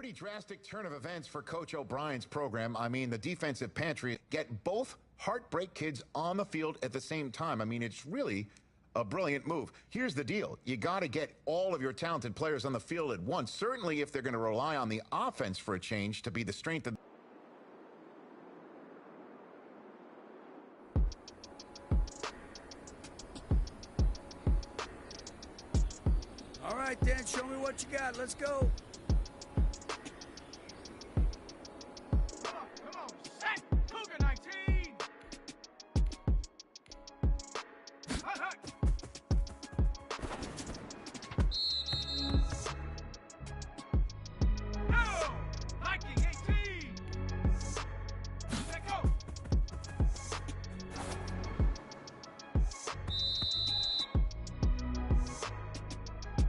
pretty drastic turn of events for Coach O'Brien's program. I mean, the defensive pantry get both heartbreak kids on the field at the same time. I mean, it's really a brilliant move. Here's the deal. You got to get all of your talented players on the field at once, certainly if they're going to rely on the offense for a change to be the strength of... All right, Dan, show me what you got. Let's go. Come on, set! Cougar 19! Hut, hut! No! Viking 18! Let go!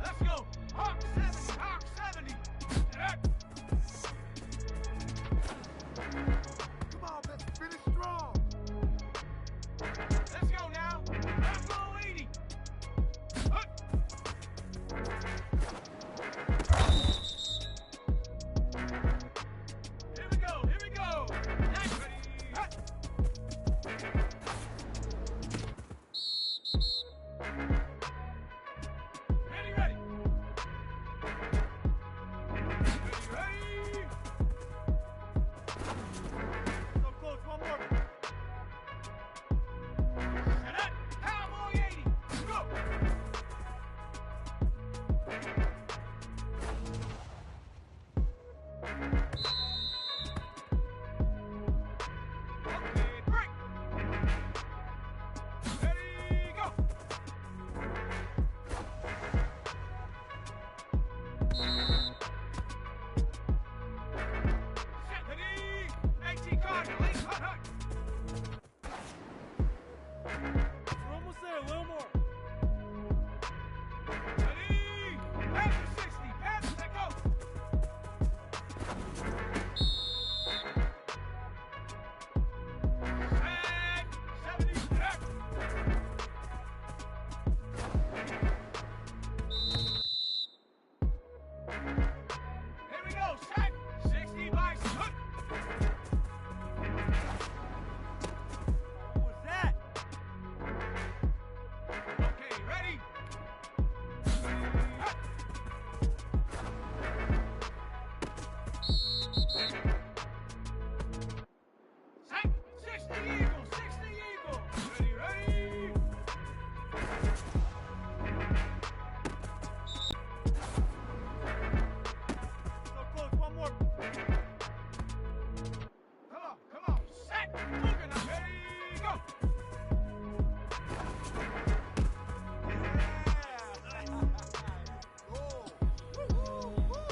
Let's go! Hawk 70! Hawk 70! Come on, let's finish strong! Let's go now! Let's go 80! Hut. Here we go! Here we go! Next ready! Hut. Ready, ready! Ready, ready! So close, one more. Set up, Cowboy 80, go! Okay, break! Ready, go! Set, ready! 19 cards, late, hut, hut! We're almost there, a little more. Ready! Pass for 60, pass, let go! Set, 70, back! Here we go, set, 60 by hut! What was that? Okay, ready? Hut. Set, 60 Eagle, 60 Eagle. Ready, ready? So close, one more. Come on, set, Cougar, now ready, go.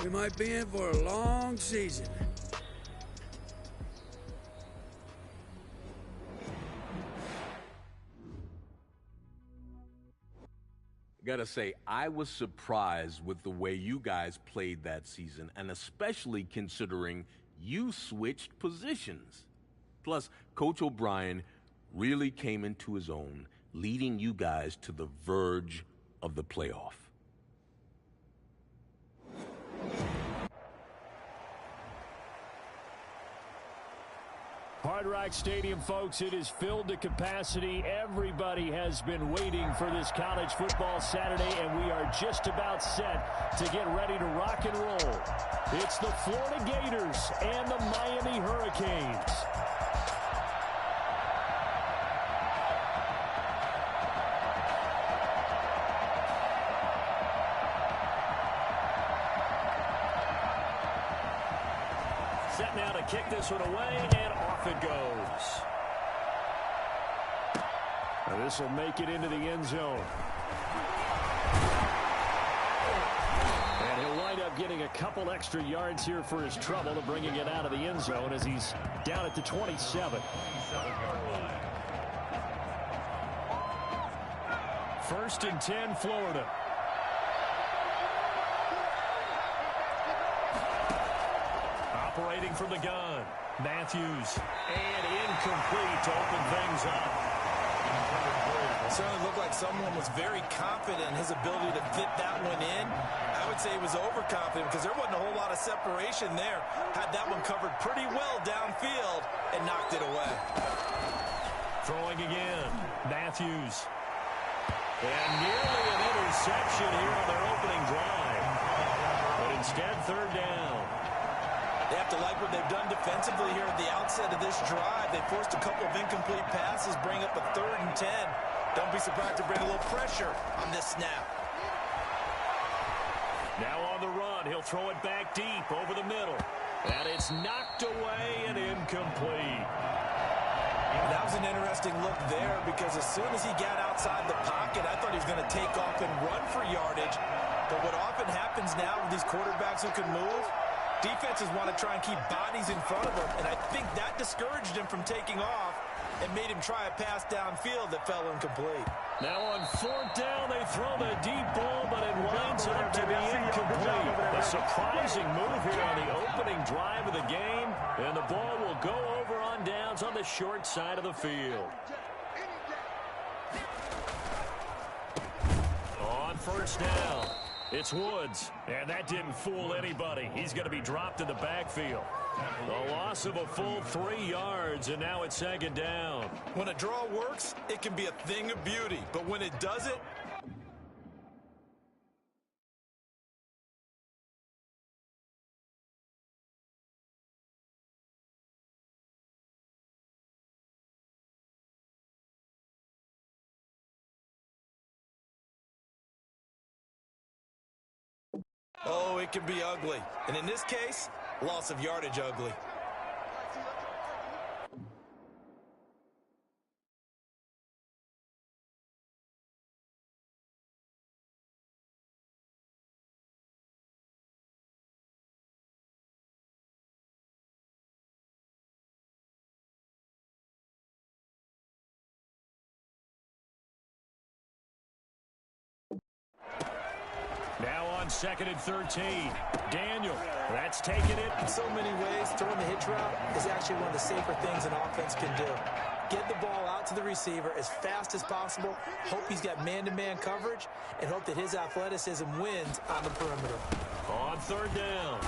We might be in for a long season. Gotta say, I was surprised with the way you guys played that season, and especially considering you switched positions. Plus, Coach O'Brien really came into his own, leading you guys to the verge of the playoff. Hard Rock Stadium, folks, it is filled to capacity. Everybody has been waiting for this college football Saturday, and we are just about set to get ready to rock and roll. It's the Florida Gators and the Miami Hurricanes. Set now to kick this one away, and off it goes. Now this will make it into the end zone. And he'll wind up getting a couple extra yards here for his trouble to bringing it out of the end zone as he's down at the 27. First and 10, Florida. Operating from the gun, Matthews, and incomplete to open things up. It certainly looked like someone was very confident in his ability to fit that one in. I would say he was overconfident because there wasn't a whole lot of separation there. Had that one covered pretty well downfield and knocked it away. Throwing again, Matthews. And nearly an interception here on their opening drive. But instead, third down. They have to like what they've done defensively here at the outset of this drive. They forced a couple of incomplete passes, bring up a 3rd and 10. Don't be surprised to bring a little pressure on this snap. Now on the run, he'll throw it back deep over the middle. And it's knocked away and incomplete. That was an interesting look there because as soon as he got outside the pocket, I thought he was going to take off and run for yardage. But what often happens now with these quarterbacks who can move, defenses want to try and keep bodies in front of them, and I think that discouraged him from taking off and made him try a pass downfield that fell incomplete. Now on 4th down, they throw the deep ball, but it winds up to be incomplete. A surprising move here on the opening drive of the game, and the ball will go over on downs on the short side of the field. On 1st down, it's Woods, and that didn't fool anybody. He's going to be dropped in the backfield. A loss of a full 3 yards, and now it's 2nd down. When a draw works, it can be a thing of beauty, but when it doesn't, oh, it can be ugly. And in this case, loss of yardage ugly. Now on 2nd and 13, Daniel, that's taking it. In so many ways, throwing the hitch route is actually one of the safer things an offense can do. Get the ball out to the receiver as fast as possible, hope he's got man-to-man coverage, and hope that his athleticism wins on the perimeter. On 3rd down,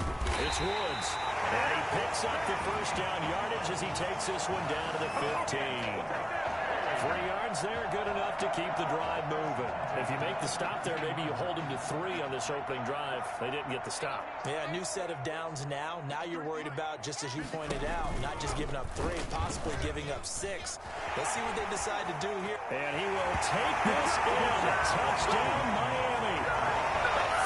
it's Woods. And he picks up the 1st down yardage as he takes this one down to the 15. 3 yards there, good enough to keep the drive moving. If you make the stop there, maybe you hold him to 3 on this opening drive. They didn't get the stop. Yeah, new set of downs now. Now you're worried about, just as you pointed out, not just giving up 3, possibly giving up 6. Let's see what they decide to do here. And he will take this in. Touchdown, Miami.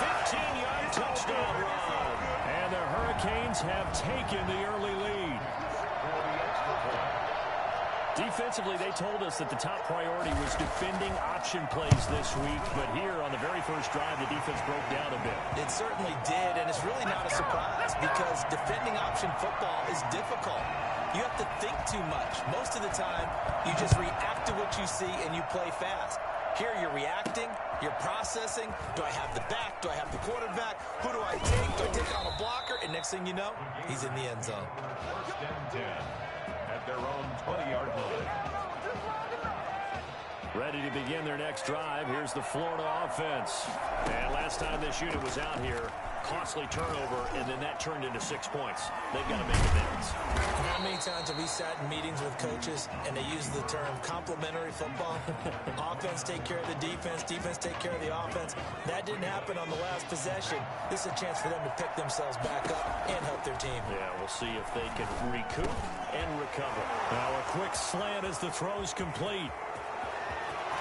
15-yard touchdown run. And the Hurricanes have taken the early lead. Defensively, they told us that the top priority was defending option plays this week, but here on the very first drive, the defense broke down a bit. It certainly did, and it's really not a surprise because defending option football is difficult. You have to think too much. Most of the time, you just react to what you see and you play fast. Here you're reacting, you're processing. Do I have the back? Do I have the quarterback? Who do I take? Do I take on a blocker? And next thing you know, he's in the end zone. 1st and 10 at their own 20-yard line. Ready to begin their next drive. Here's the Florida offense. And last time this unit was out here, costly turnover, and then that turned into 6 points. They've got to make amends. How many times have we sat in meetings with coaches and they use the term complementary football? Offense take care of the defense, defense take care of the offense. That didn't happen on the last possession. This is a chance for them to pick themselves back up and help their team. Yeah, we'll see if they can recoup and recover. Now a quick slant as the throw's complete.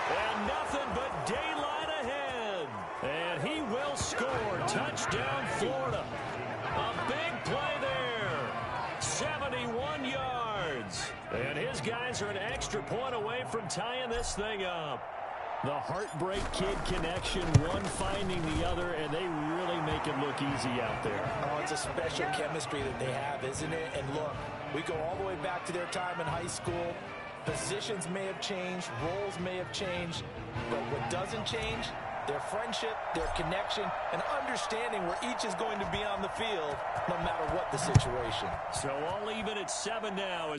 And nothing but daylight ahead. And he will score. Touchdown, Florida. A big play there. 71 yards. And his guys are an extra point away from tying this thing up. The Heartbreak Kid connection, one finding the other, and they really make it look easy out there. Oh, it's a special chemistry that they have, isn't it? And look, we go all the way back to their time in high school. Positions may have changed, roles may have changed, but what doesn't change, their friendship, their connection, and understanding where each is going to be on the field, no matter what the situation. So all even at 7 now.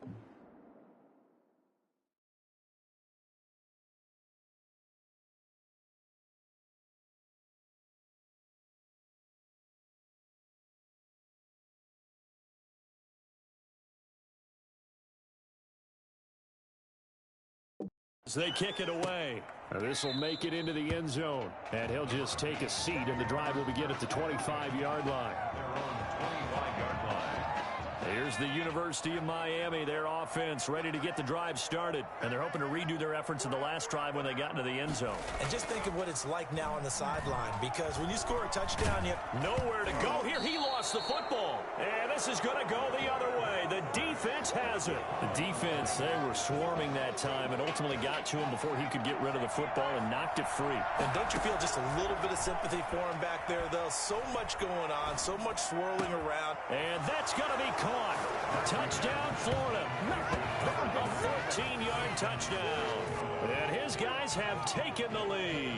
They kick it away. This will make it into the end zone. And he'll just take a seat, and the drive will begin at the 25-yard line. Here's the University of Miami, their offense ready to get the drive started. And they're hoping to redo their efforts in the last drive when they got into the end zone. And just think of what it's like now on the sideline, because when you score a touchdown, you have nowhere to go here. He lost the football. And this is going to go the other way. The defense has it. The defense, they were swarming that time and ultimately got to him before he could get rid of the football and knocked it free. And don't you feel just a little bit of sympathy for him back there, though? So much going on, so much swirling around. And that's going to be caught. Touchdown, Florida. A 14-yard touchdown. And his guys have taken the lead.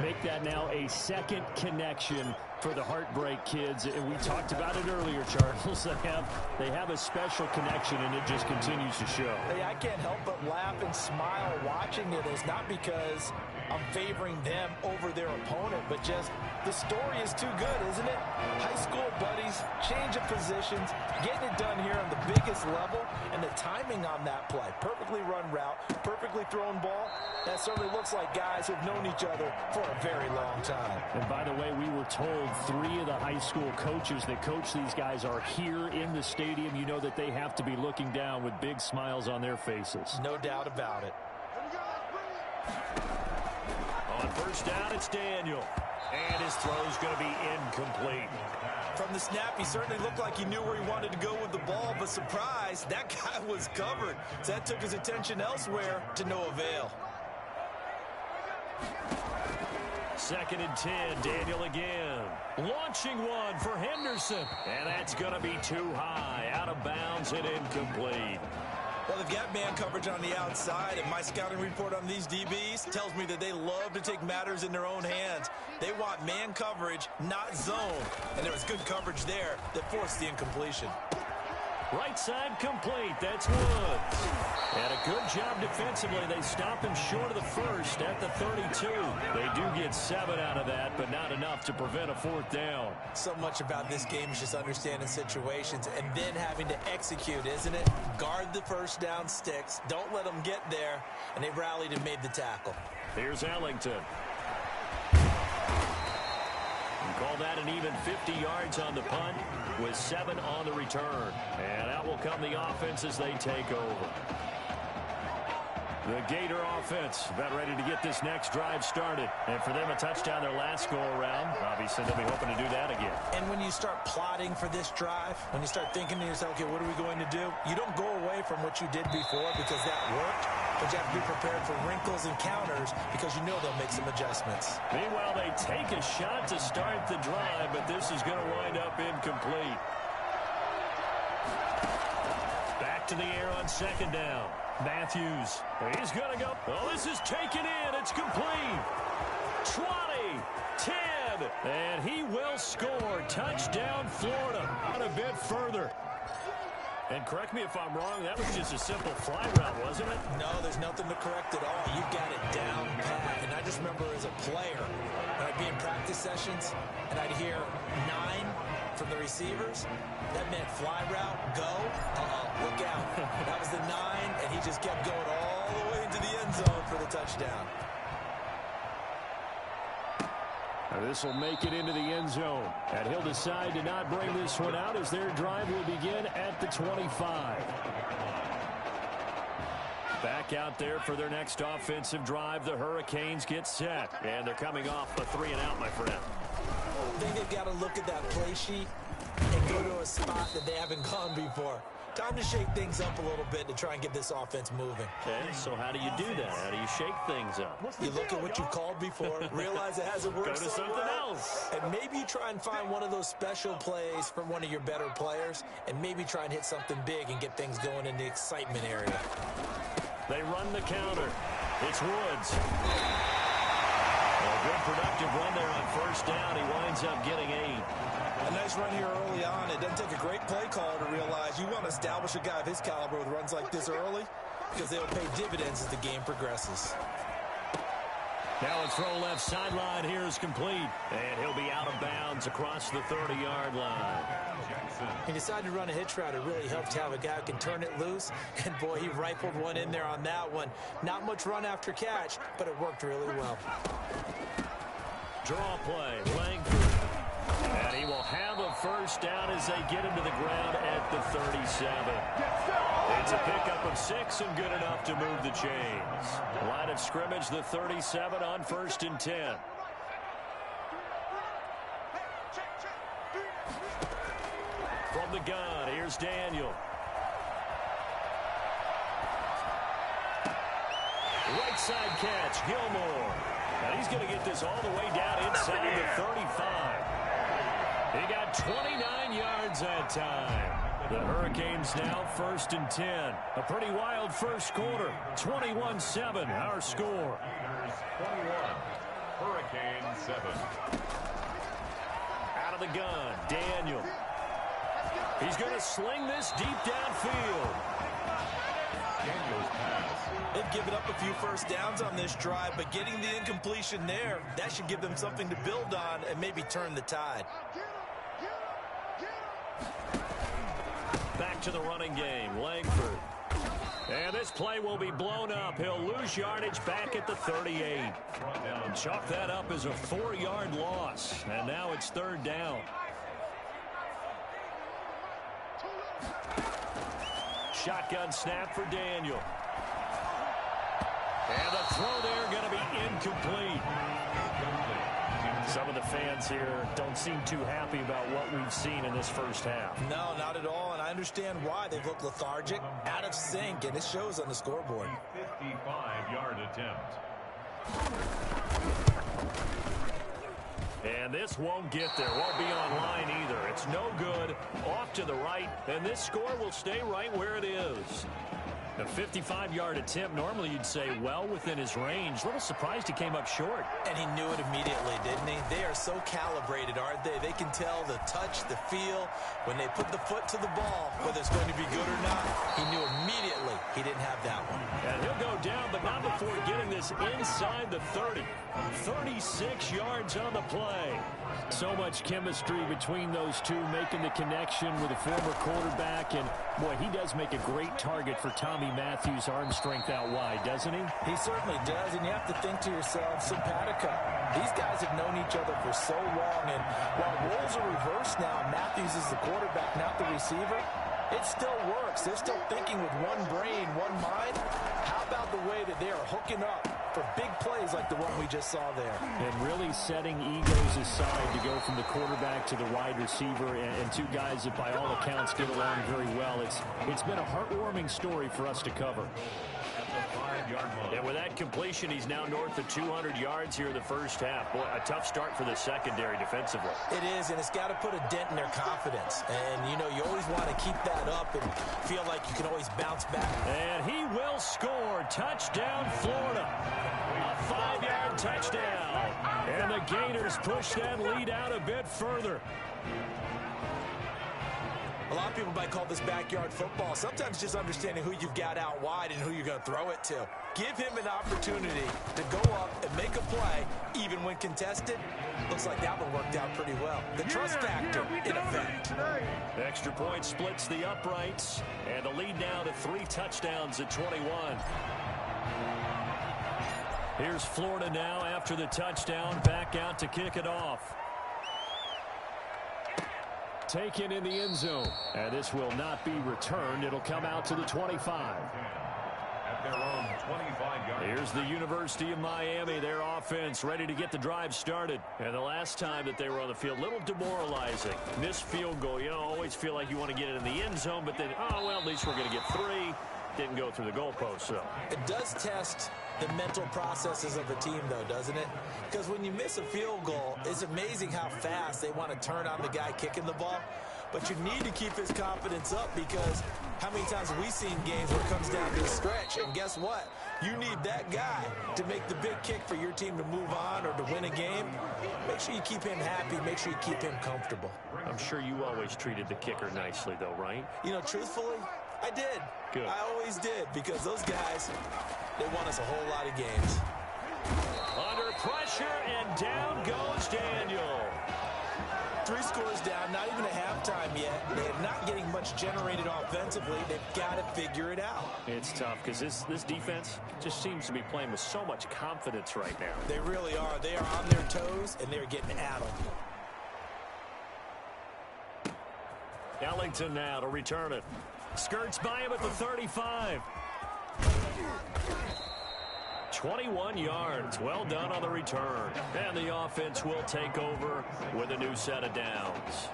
Make that now a second connection for the Heartbreak Kids. And we talked about it earlier, Charles. They have a special connection, and it just continues to show. Hey, I can't help but laugh and smile watching it. It's not because I'm favoring them over their opponent, but just the story is too good, isn't it? High school buddies, change of positions, getting it done here on the biggest level, and the timing on that play. Perfectly run route, perfectly thrown ball. That certainly looks like guys who've known each other for a very long time. And by the way, we were told 3 of the high school coaches that coach these guys are here in the stadium. You know that they have to be looking down with big smiles on their faces. No doubt about it. On first down, it's Daniel. And his throw's going to be incomplete. From the snap, he certainly looked like he knew where he wanted to go with the ball, but surprise, that guy was covered. So that took his attention elsewhere to no avail. 2nd and 10, Daniel again. Launching one for Henderson. And that's going to be too high. Out of bounds and incomplete. Well, they've got man coverage on the outside, and my scouting report on these DBs tells me that they love to take matters in their own hands. They want man coverage, not zone. And there was good coverage there that forced the incompletion. Right side complete. That's Woods. And a good job defensively. They stop him short of the first at the 32. They do get 7 out of that, but not enough to prevent a 4th down. So much about this game is just understanding situations and then having to execute, isn't it? Guard the first down sticks. Don't let them get there. And they rallied and made the tackle. Here's Ellington. Call that an even 50 yards on the punt with 7 on the return. And out will come the offense as they take over. The Gator offense about ready to get this next drive started. And for them, a touchdown their last go-around. Obviously, they'll be hoping to do that again. And when you start plotting for this drive, when you start thinking to yourself, okay, what are we going to do? You don't go away from what you did before because that worked. But you have to be prepared for wrinkles and counters because you know they'll make some adjustments. Meanwhile, they take a shot to start the drive, but this is going to wind up incomplete. Back to the air on 2nd down. Matthews, he's going to go. Oh, this is taken in. It's complete. 20, 10, and he will score. Touchdown, Florida. Not a bit further. And correct me if I'm wrong, that was just a simple fly route, wasn't it? No, there's nothing to correct at all. You got it down pat. And I just remember as a player, when I'd be in practice sessions, and I'd hear 9 from the receivers, that meant fly route, go, look out. That was the 9, and he just kept going all the way into the end zone for the touchdown. This will make it into the end zone. And he'll decide to not bring this one out as their drive will begin at the 25. Back out there for their next offensive drive. The Hurricanes get set. And they're coming off a 3-and-out, my friend. I think they've got to look at that play sheet and go to a spot that they haven't gone before. Time to shake things up a little bit to try and get this offense moving. Okay, so how do you do that? How do you shake things up? You look at what you called before, realize it hasn't worked. Go to something else. And maybe you try and find one of those special plays from one of your better players, and maybe try and hit something big and get things going in the excitement area. They run the counter. It's Woods. A good productive run there on first down. He winds up getting 8. A nice run here early on. It doesn't take a great play call to realize you want to establish a guy of his caliber with runs like this early because they'll pay dividends as the game progresses. Now a throw left sideline here is complete. And he'll be out of bounds downs across the 30-yard line. He decided to run a hitch route. It really helped to have a guy who can turn it loose. And, boy, he rifled one in there on that one. Not much run after catch, but it worked really well. Draw play, Langford. And he will have a first down as they get him to the ground at the 37. It's a pickup of 6 and good enough to move the chains. Line of scrimmage, the 37 on 1st and 10. From the gun, here's Daniel. Right side catch, Gilmore. And he's going to get this all the way down inside the 35. He got 29 yards that time. The Hurricanes now 1st and 10. A pretty wild first quarter. 21-7, our score. 21, Hurricane 7. Out of the gun, Daniel. He's going to sling this deep downfield. Daniel's pass. They've given up a few first downs on this drive, but getting the incompletion there, that should give them something to build on and maybe turn the tide. Back to the running game, Langford. And this play will be blown up. He'll lose yardage back at the 38. And chalk that up as a 4-yard loss. And now it's 3rd down. Shotgun snap for Daniel. And the throw there going to be incomplete. Some of the fans here don't seem too happy about what we've seen in this first half. No, not at all, and I understand why. They've looked lethargic, out of sync, and it shows on the scoreboard. 55-yard attempt. And this won't get there. Won't be online either. It's no good. Off to the right, and this score will stay right where it is. A 55-yard attempt, normally you'd say well within his range. A little surprised he came up short. And he knew it immediately, didn't he? They are so calibrated, aren't they? They can tell the touch, the feel. When they put the foot to the ball, whether it's going to be good or not, he knew immediately he didn't have that one. And he'll go down, but not before getting this inside the 30. 36 yards on the play. So much chemistry between those two, making the connection with a former quarterback. And, boy, he does make a great target for Tommy Matthews' arm strength out wide, doesn't he? He certainly does, and you have to think to yourself, simpatico. These guys have known each other for so long, and while roles are reversed now, Matthews is the quarterback, not the receiver, it still works. They're still thinking with one brain, one mind. How about the way that they are hooking up for big plays like the one we just saw there? And really setting egos aside to go from the quarterback to the wide receiver, and two guys that by all accounts get along very well. It's been a heartwarming story for us to cover. And with that completion, he's now north of 200 yards here in the first half. Boy, a tough start for the secondary defensively. It is, and it's got to put a dent in their confidence. And, you know, you always want to keep that up and feel like you can always bounce back. And he will score. Touchdown, Florida. A 5-yard touchdown. And the Gators push that lead out a bit further. A lot of people might call this backyard football. Sometimes just understanding who you've got out wide and who you're going to throw it to. Give him an opportunity to go up and make a play, even when contested. Looks like that one worked out pretty well. The trust factor in effect. The extra point splits the uprights, and the lead now to 3 touchdowns at 21. Here's Florida now after the touchdown, back out to kick it off. Taken in the end zone, and this will not be returned. It'll come out to the 25. At their own 25-yard. Here's the University of Miami, their offense ready to get the drive started. And the last time that they were on the field, a little demoralizing. Missed field goal, you know, always feel like you want to get it in the end zone, but then, oh, well, at least we're going to get 3. Didn't go through the goalpost, so. It does test the mental processes of a team, though, doesn't it? Because when you miss a field goal, it's amazing how fast they want to turn on the guy kicking the ball. But you need to keep his confidence up, because how many times have we seen games where it comes down to a stretch, and guess what? You need that guy to make the big kick for your team to move on or to win a game. Make sure you keep him happy. Make sure you keep him comfortable. I'm sure you always treated the kicker nicely, though, right? You know, truthfully, I did. Good. I always did, because those guys, they won us a whole lot of games. Under pressure, and down goes Daniel. 3 scores down, not even a halftime yet. They're not getting much generated offensively. They've got to figure it out. It's tough because this defense just seems to be playing with so much confidence right now. They really are. They are on their toes, and they're getting at them. Ellington now to return it. Skirts by him at the 35. 21 yards. Well done on the return. And the offense will take over with a new set of downs.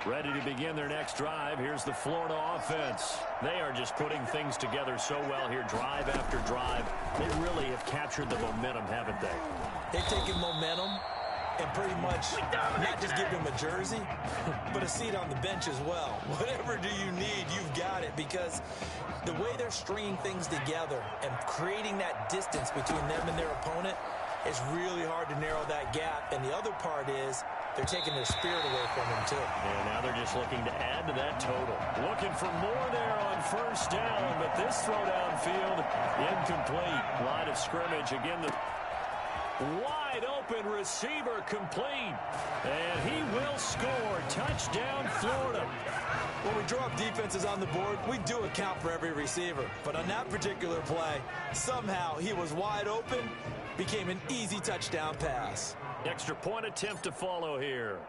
Ready to begin their next drive. Here's the Florida offense. They are just putting things together so well here, drive after drive. They really have captured the momentum, haven't they? They've taken momentum and pretty much not just give them a jersey, but a seat on the bench as well. Whatever do you need, you've got it, because the way they're stringing things together and creating that distance between them and their opponent, it's really hard to narrow that gap. And the other part is they're taking their spirit away from them, too. And now they're just looking to add to that total. Looking for more there on first down, but this throw downfield, incomplete. Line of scrimmage, again, the wide open receiver complete. And he will score. Touchdown, Florida. When we draw up defenses on the board, we do account for every receiver. But on that particular play, somehow he was wide open, became an easy touchdown pass. Extra point attempt to follow here.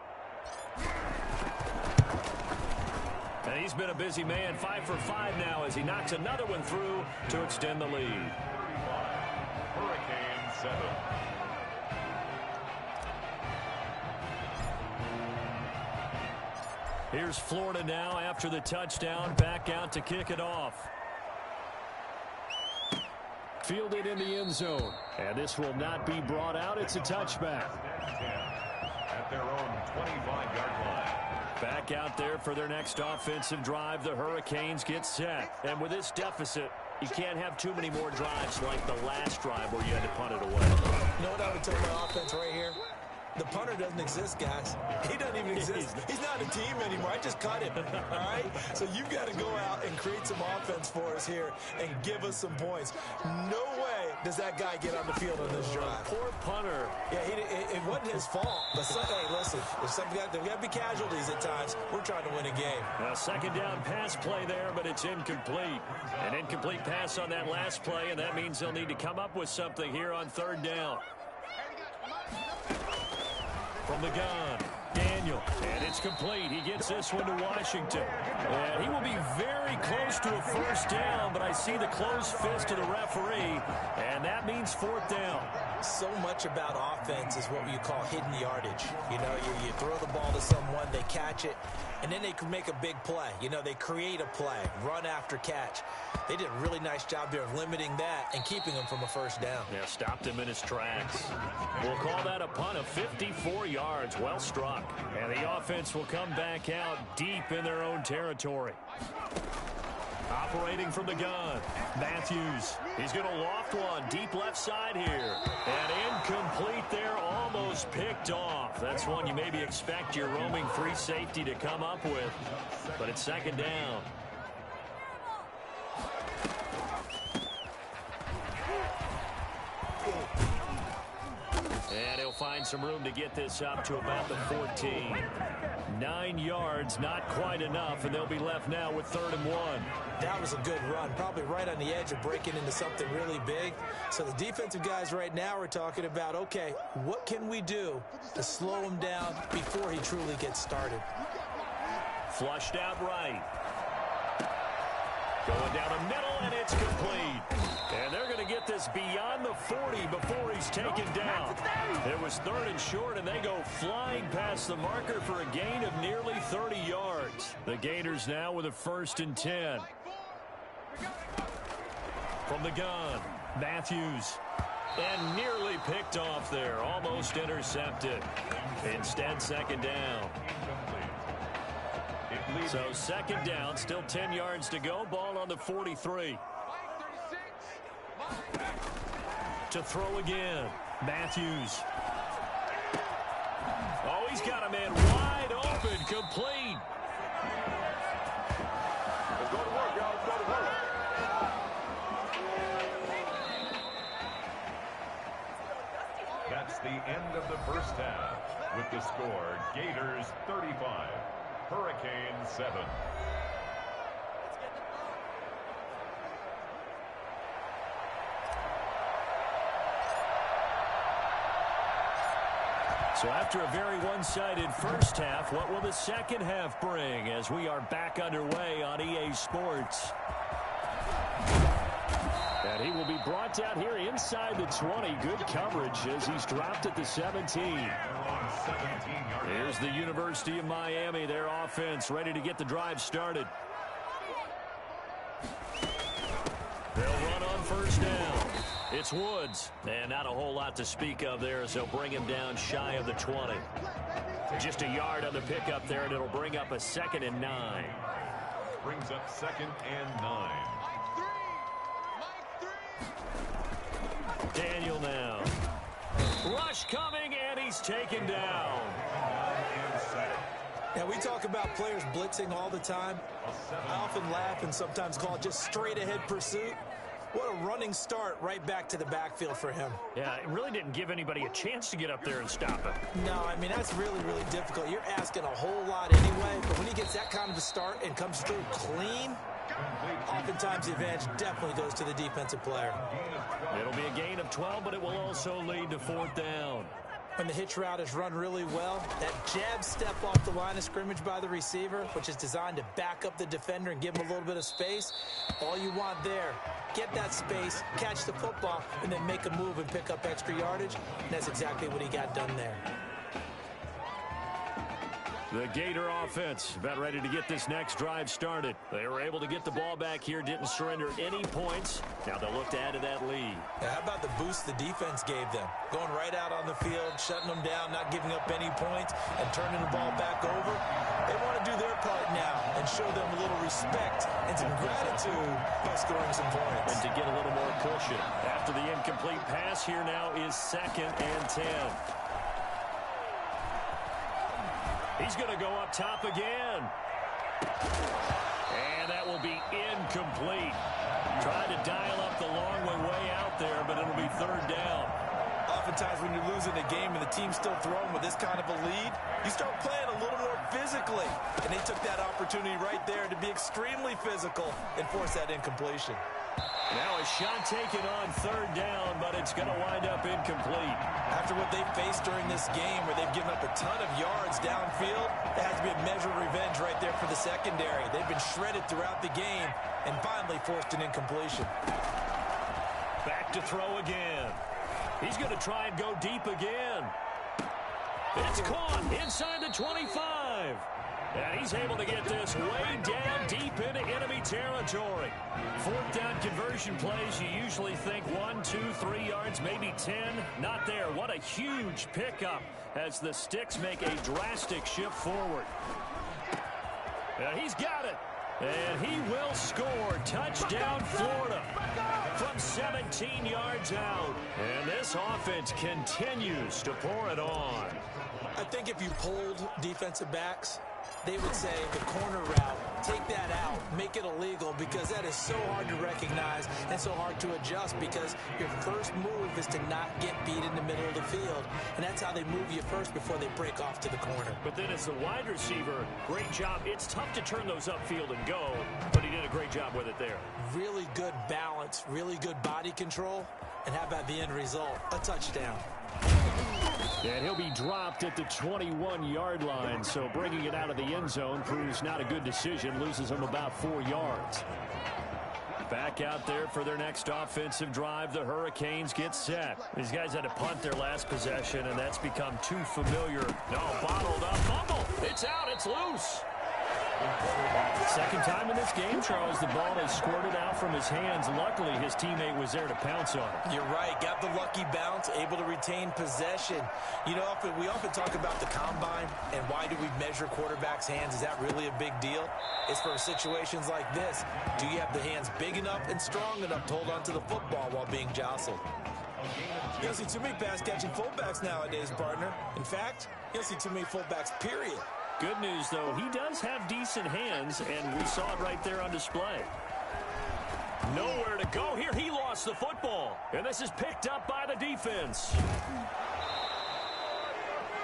And he's been a busy man, 5 for 5 now as he knocks another one through to extend the lead. Hurricane 7. Here's Florida now after the touchdown, back out to kick it off. Fielded in the end zone. And this will not be brought out. It's a touchback. At their own 25-yard line. Back out there for their next offensive drive. The Hurricanes get set. And with this deficit, you can't have too many more drives like the last drive where you had to punt it away. You know what I would tell my offense right here? The punter doesn't exist, guys. He doesn't even exist. He's not a team anymore. I just cut him, all right? So you've got to go out and create some offense for us here and give us some points. No way does that guy get on the field on this drive. Poor punter. Yeah, it wasn't his fault. But hey, listen, there's got to be casualties at times. We're trying to win a game. A second down pass play there, but it's incomplete. An incomplete pass on that last play, and that means they'll need to come up with something here on third down. From the gun, Daniel, and it's complete. He gets this one to Washington. And he will be very close to a first down, but I see the closed fist of the referee, and that means fourth down. So much about offense is what you call hidden yardage. You know, you throw the ball to someone, they catch it, and then they can make a big play. You know, they create a play, run after catch. They did a really nice job there of limiting that and keeping him from a first down. Yeah, stopped him in his tracks. We'll call that a punt of 54 yards. Well struck. And the offense will come back out deep in their own territory. Operating from the gun, Matthews. He's going to loft one deep left side here. And incomplete there, almost picked off. That's one you maybe expect your roaming free safety to come up with. But it's second down. And he'll find some room to get this up to about the 14. 9 yards, not quite enough, and they'll be left now with 3rd and 1. That was a good run, probably right on the edge of breaking into something really big. So the defensive guys right now are talking about, okay, what can we do to slow him down before he truly gets started? Flushed out right. Going down the middle, and it's complete. And they're going to get this beyond the 40 before he's taken down. It was 3rd and short, and they go flying past the marker for a gain of nearly 30 yards. The Gators now with a 1st and 10. From the gun, Matthews. And nearly picked off there, almost intercepted. Instead, 2nd down. So 2nd down, still 10 yards to go. Ball on the 43. To throw again, Matthews. Oh, he's got a man wide open, complete. Let's go to work, y'all. Let's go to work. That's the end of the first half. With the score, Gators 35, Hurricanes 7. So after a very one-sided first half, what will the second half bring as we are back underway on EA Sports? And he will be brought down here inside the 20. Good coverage as he's dropped at the 17. Here's the University of Miami, their offense ready to get the drive started. They'll run on first down. It's Woods, and not a whole lot to speak of there as they'll bring him down shy of the 20. Just a yard on the pickup there, and it'll bring up a 2nd and 9. Brings up 2nd and 9. Daniel now. Rush coming, and he's taken down. Now, we talk about players blitzing all the time. I often laugh and sometimes call it just straight-ahead pursuit. What a running start right back to the backfield for him. Yeah, it really didn't give anybody a chance to get up there and stop him. No, I mean, that's really, really difficult. You're asking a whole lot anyway, but when he gets that kind of a start and comes through clean, oftentimes the advantage definitely goes to the defensive player. It'll be a gain of 12, but it will also lead to 4th down. When the hitch route is run really well, that jab step off the line of scrimmage by the receiver, which is designed to back up the defender and give him a little bit of space, all you want there, get that space, catch the football, and then make a move and pick up extra yardage. And that's exactly what he got done there. The Gator offense about ready to get this next drive started. They were able to get the ball back here, didn't surrender any points. Now they'll look to add to that lead. Now, how about the boost the defense gave them? Going right out on the field, shutting them down, not giving up any points, and turning the ball back over. They want to do their part now and show them a little respect and some gratitude by scoring some points. And to get a little more cushion. After the incomplete pass, here now is 2nd and 10. He's going to go up top again. And that will be incomplete. Trying to dial up the long way out there, but it'll be 3rd down. Oftentimes when you're losing a game and the team's still throwing with this kind of a lead, you start playing a little more physically. And they took that opportunity right there to be extremely physical and force that incompletion. Now a shot taken on 3rd down, but it's going to wind up incomplete. After what they've faced during this game where they've given up a ton of yards downfield, there has to be a measure of revenge right there for the secondary. They've been shredded throughout the game and finally forced an incompletion. Back to throw again. He's going to try and go deep again. It's caught inside the 25. And he's able to get this way down deep into enemy territory. 4th down conversion plays, you usually think 1, 2, 3 yards, maybe 10. Not there. What a huge pickup as the Sticks make a drastic shift forward. And he's got it. And he will score. Touchdown, Florida. From 17 yards out. And this offense continues to pour it on. I think if you polled defensive backs, they would say the corner route, take that out, make it illegal, because that is so hard to recognize and so hard to adjust, because your first move is to not get beat in the middle of the field. And that's how they move you first before they break off to the corner. But then as the wide receiver, great job. It's tough to turn those upfield and go, but he did a great job with it there. Really good balance, really good body control. And how about the end result? A touchdown. And he'll be dropped at the 21-yard line, so bringing it out of the end zone proves not a good decision, loses him about 4 yards. Back out there for their next offensive drive, the Hurricanes get set. These guys had to punt their last possession, and that's become too familiar. No, bottled up, fumble. It's out, it's loose. Second time in this game, Charles, the ball has squirted out from his hands. Luckily, his teammate was there to pounce on it. You're right. Got the lucky bounce, able to retain possession. You know, we often talk about the combine and why do we measure quarterbacks' hands. Is that really a big deal? It's for situations like this. Do you have the hands big enough and strong enough to hold onto the football while being jostled? You don't see too many pass-catching fullbacks nowadays, partner. In fact, you don't see too many fullbacks, period. Good news, though, he does have decent hands, and we saw it right there on display. Nowhere to go here. He lost the football, and this is picked up by the defense.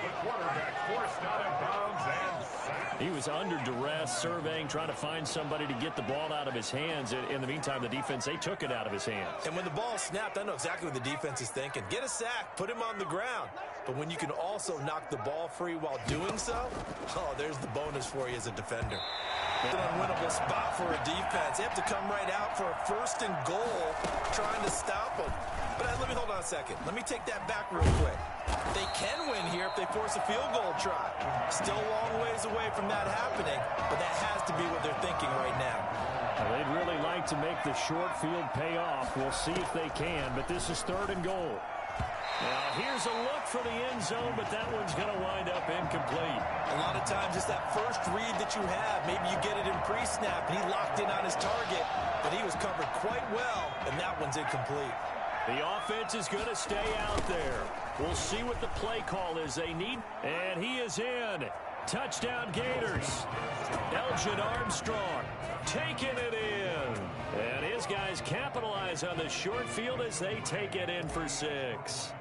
The quarterback forced out of bounds and sacked. He was under duress, surveying, trying to find somebody to get the ball out of his hands. In the meantime, the defense, they took it out of his hands. And when the ball snapped, I know exactly what the defense is thinking. Get a sack, put him on the ground. But when you can also knock the ball free while doing so, oh, there's the bonus for you as a defender. An unwinnable spot for a defense. They have to come right out for a 1st and goal, trying to stop them. But let me hold on a second. Let me take that back real quick. They can win here if they force a field goal try. Still a long ways away from that happening, but that has to be what they're thinking right now. Well, they'd really like to make the short field pay off. We'll see if they can, but this is 3rd and goal. Now, here's a look for the end zone, but that one's going to wind up incomplete. A lot of times, just that first read that you have, maybe you get it in pre-snap, and he locked in on his target, but he was covered quite well, and that one's incomplete. The offense is going to stay out there. We'll see what the play call is they need, and he is in. Touchdown Gators. Elgin Armstrong taking it in. And his guys capitalize on the short field as they take it in for 6.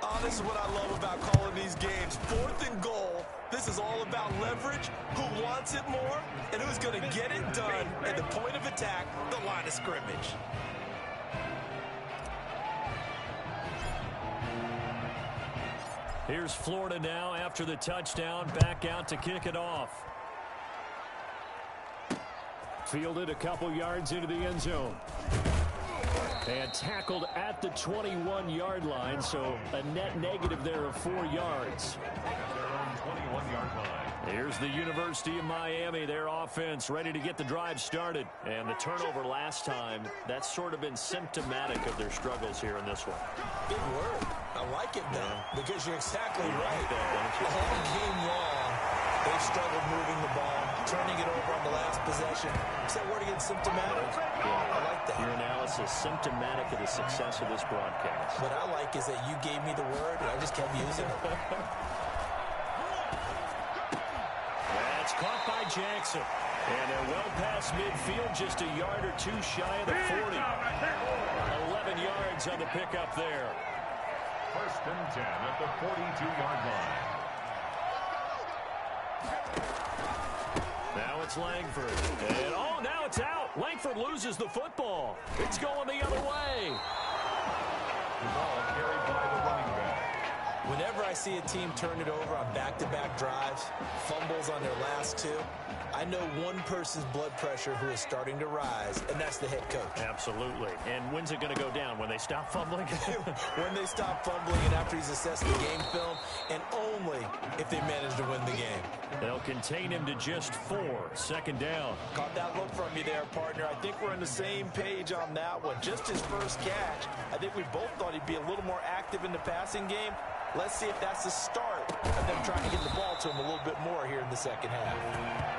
Oh, this is what I love about calling these games. 4th and goal. This is all about leverage, who wants it more, and who's going to get it done at the point of attack, the line of scrimmage. Here's Florida now after the touchdown, back out to kick it off. Fielded a couple yards into the end zone. And tackled at the 21-yard line, so a net negative there of 4 yards. Their own 21-yard line. Here's the University of Miami, their offense ready to get the drive started. And the turnover last time, that's sort of been symptomatic of their struggles here in this one. Big word. I like it, though, because you're exactly right. Like that, All game long, they've struggled moving the ball, turning it over on the last possession. Is that word again, symptomatic? Yeah, I like that. Your analysis, symptomatic of the success of this broadcast. What I like is that you gave me the word, and I just kept using it. That's caught by Jackson. And they're well past midfield, just a yard or 2 shy of the 40. 11 yards on the pickup there. 1st and 10 at the 42-yard line. Now it's Langford. And, now it's out. Langford loses the football. It's going the other way. The ball carried by the running back. Whenever I see a team turn it over on back-to-back drives, fumbles on their last 2, I know one person's blood pressure who is starting to rise, and that's the head coach. Absolutely. And when's it going to go down? When they stop fumbling? When they stop fumbling and after he's assessed the game film, and only if they manage to win the game. They'll contain him to just 4. 2nd down. Caught that look from you there, partner. I think we're on the same page on that one. Just his first catch. I think we both thought he'd be a little more active in the passing game. Let's see if that's the start of them trying to get the ball to him a little bit more here in the 2nd half.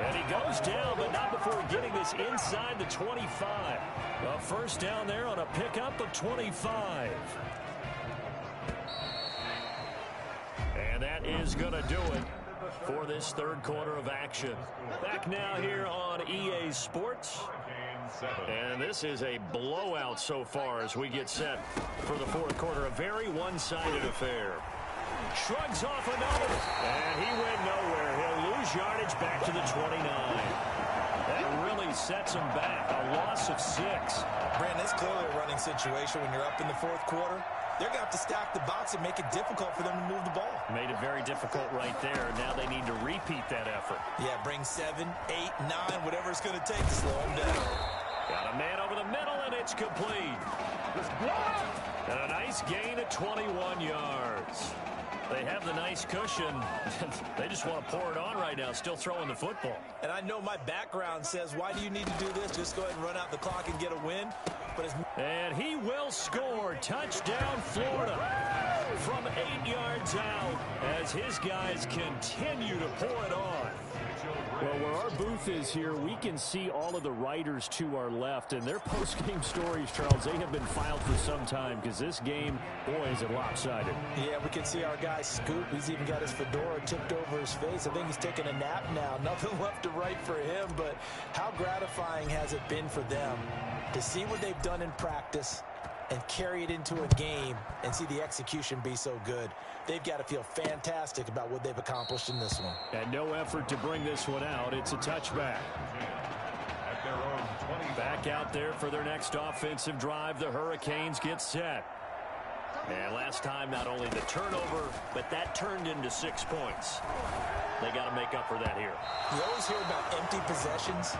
And he goes down, but not before getting this inside the 25. A 1st down there on a pickup of 25. And that is going to do it for this 3rd quarter of action. Back now here on EA Sports. And this is a blowout so far as we get set for the 4th quarter. A very one-sided affair. Shrugs off another, and he went nowhere. He'll lose yardage back to the 29. That really sets him back. A loss of 6. Brandon, it's clearly a running situation when you're up in the 4th quarter. They're going to have to stack the box and make it difficult for them to move the ball. Made it very difficult right there. Now they need to repeat that effort. Yeah, bring 7, 8, 9, whatever it's going to take to slow them down. Got a man over the middle, and it's complete. And a nice gain of 21 yards. They have the nice cushion. They just want to pour it on right now, still throwing the football. And I know my background says, why do you need to do this? Just go ahead and run out the clock and get a win. And he will score. Touchdown, Florida. From 8 yards out as his guys continue to pour it on. Well, where our booth is here, we can see all of the writers to our left. And their post-game stories, Charles, they have been filed for some time because this game, boy, is it lopsided. Yeah, we can see our guy Scoop. He's even got his fedora tipped over his face. I think he's taking a nap now. Nothing left to write for him, but how gratifying has it been for them to see what they've done in practice and carry it into a game and see the execution be so good. They've got to feel fantastic about what they've accomplished in this one. And no effort to bring this one out. It's a touchback. At their own 20. Back out there for their next offensive drive. The Hurricanes get set. And last time, not only the turnover, but that turned into 6 points. They got to make up for that here. You always hear about empty possessions,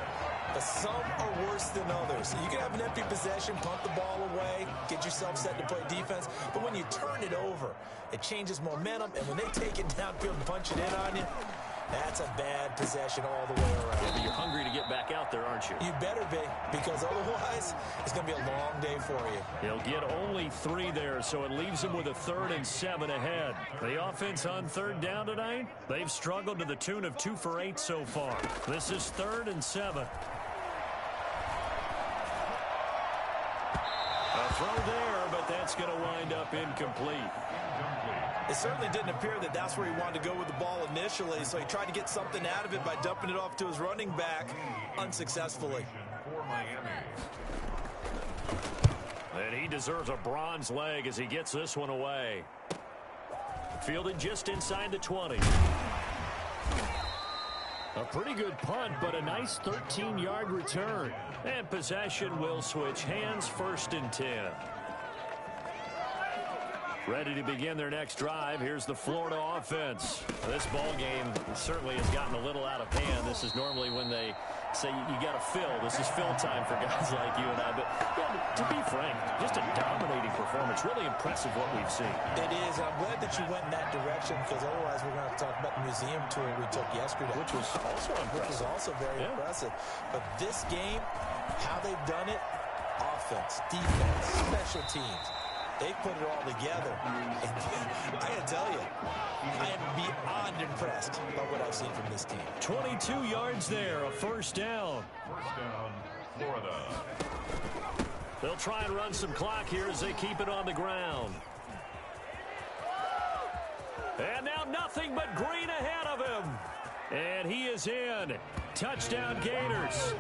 but some are worse than others. You can have an empty possession, punt the ball away, get yourself set to play defense, but when you turn it over, it changes momentum, and when they take it downfield and punch it in on you, that's a bad possession all the way around. Yeah, but you're hungry to get back out there, aren't you? You better be, because otherwise, it's going to be a long day for you. He'll get only 3 there, so it leaves him with a 3rd and 7 ahead. The offense on 3rd down tonight, they've struggled to the tune of 2 for 8 so far. This is 3rd and 7. A throw there, but that's going to wind up incomplete. It certainly didn't appear that that's where he wanted to go with the ball initially, so he tried to get something out of it by dumping it off to his running back unsuccessfully. For Miami. And he deserves a bronze leg as he gets this one away. Fielded just inside the 20. A pretty good punt, but a nice 13-yard return. And possession will switch hands, 1st and 10. Ready to begin their next drive. Here's the Florida offense. This ball game certainly has gotten a little out of hand. This is normally when they say you got to fill. This is fill time for guys like you and I. But yeah, to be frank, just a dominating performance. Really impressive what we've seen. It is. And I'm glad that you went in that direction, because otherwise we're going to have to talk about the museum tour we took yesterday. Which was also impressive. Which was also very impressive. But this game, how they've done it, offense, defense, special teams, they put it all together. And I got to tell you, I am beyond impressed by what I've seen from this team. 22 yards there, a 1st down. 1st down, Florida. They'll try and run some clock here as they keep it on the ground. And now nothing but green ahead of him. And he is in. Touchdown Gators.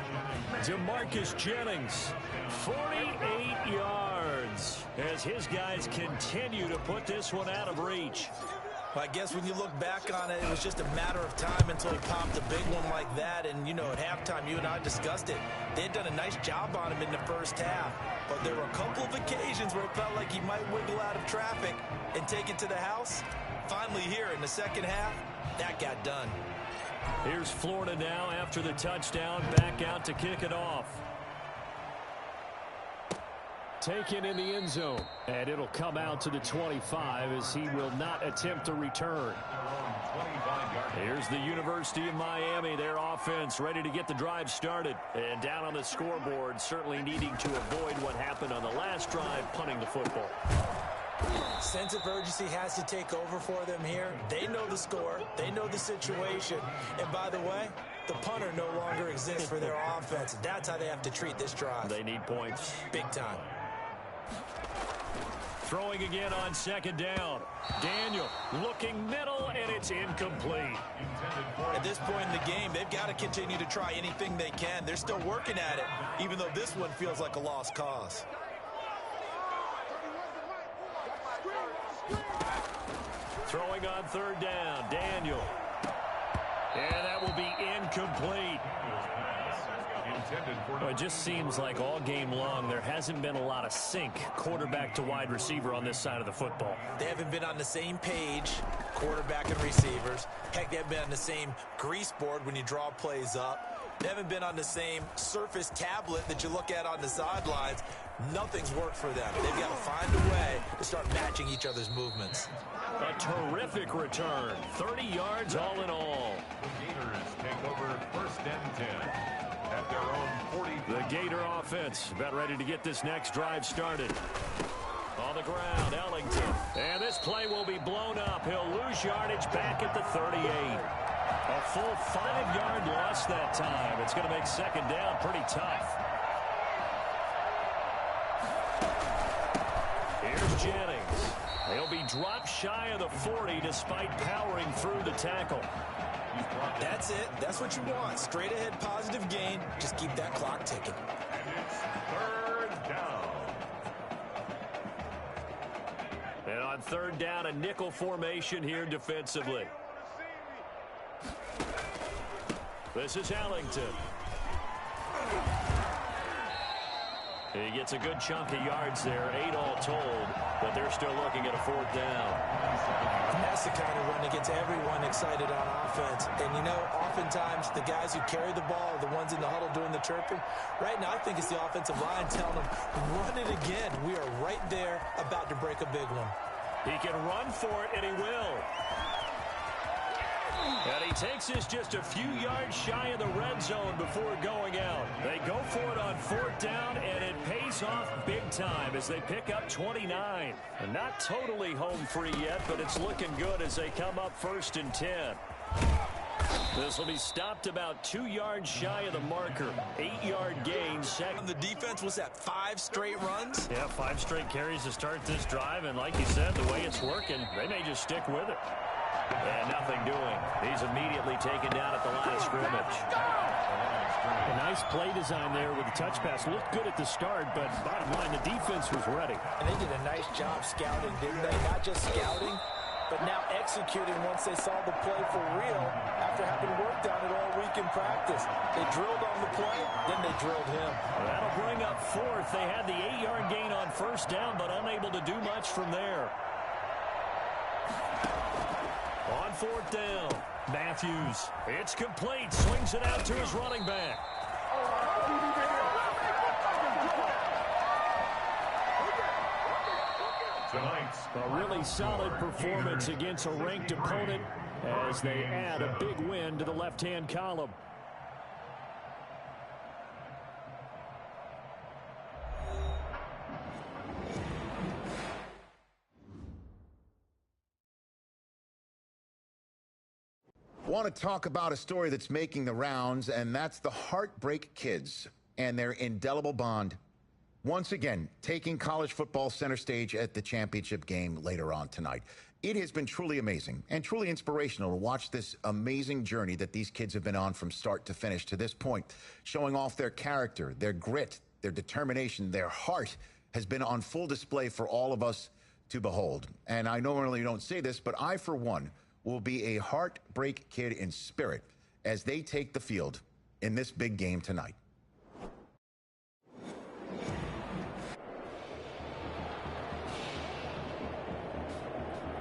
DeMarcus Jennings, 48 yards, as his guys continue to put this one out of reach. Well, I guess when you look back on it, it was just a matter of time until he popped a big one like that. And, you know, at halftime, you and I discussed it. They had done a nice job on him in the 1st half. But there were a couple of occasions where it felt like he might wiggle out of traffic and take it to the house. Finally here in the 2nd half, that got done. Here's Florida now after the touchdown, back out to kick it off. Taken in the end zone, and it'll come out to the 25 as he will not attempt to return. Here's the University of Miami, their offense ready to get the drive started. And down on the scoreboard, certainly needing to avoid what happened on the last drive, punting the football. Sense of urgency has to take over for them here. They know the score. They know the situation. And by the way, the punter no longer exists for their offense. That's how they have to treat this drive. They need points. Big time. Throwing again on 2nd down. Daniel looking middle, and it's incomplete. At this point in the game, they've got to continue to try anything they can. They're still working at it, even though this one feels like a lost cause. Throwing on 3rd down, Daniel. And that will be incomplete. Well, it just seems like all game long there hasn't been a lot of sync quarterback to wide receiver on this side of the football. They haven't been on the same page, quarterback and receivers. Heck, they haven't been on the same grease board when you draw plays up. They haven't been on the same surface tablet that you look at on the sidelines. Nothing's worked for them. They've got to find a way to start matching each other's movements. A terrific return. 30 yards all in all. The Gators take over 1st and 10 at their own 40. The Gator offense about ready to get this next drive started. On the ground, Ellington. And this play will be blown up. He'll lose yardage back at the 38. A full 5-yard loss that time. It's going to make 2nd down pretty tough. Here's Jennings. He'll be dropped shy of the 40 despite powering through the tackle. That's it. That's what you want. Straight ahead positive gain. Just keep that clock ticking. And it's 3rd down. And on third down, a nickel formation here defensively. This is Allington. He gets a good chunk of yards there, 8 all told, but they're still looking at a 4th down. And that's the kind of run that gets everyone excited on offense. And, you know, oftentimes the guys who carry the ball are the ones in the huddle doing the chirping. Right now, I think it's the offensive line telling them, run it again. We are right there about to break a big one. He can run for it, and he will. And he takes this just a few yards shy of the red zone before going out. They go for it on 4th down, and it pays off big time as they pick up 29. And not totally home free yet, but it's looking good as they come up 1st and 10. This will be stopped about 2 yards shy of the marker. 8-yard gain. Second. The defense was at 5 straight runs. Yeah, 5 straight carries to start this drive, and like you said, the way it's working, they may just stick with it. And nothing doing. He's immediately taken down at the line of scrimmage. A nice play design there with the touch pass. Looked good at the start, but bottom line, the defense was ready. And they did a nice job scouting, didn't they? Not just scouting, but now executing once they saw the play for real after having worked on it all week in practice. They drilled on the play, then they drilled him. That'll bring up 4th. They had the 8-yard gain on 1st down, but unable to do much from there. On 4th down, Matthews. It's complete. Swings it out to his running back. A really solid performance against a ranked opponent as they add a big win to the left-hand column. Want to talk about a story that's making the rounds, and that's the Heartbreak Kids and their indelible bond. Once again, taking college football center stage at the championship game later on tonight. It has been truly amazing and truly inspirational to watch this amazing journey that these kids have been on from start to finish to this point, showing off their character, their grit, their determination, their heart has been on full display for all of us to behold. And I normally don't say this, but I, for one, will be a Heartbreak Kid in spirit as they take the field in this big game tonight.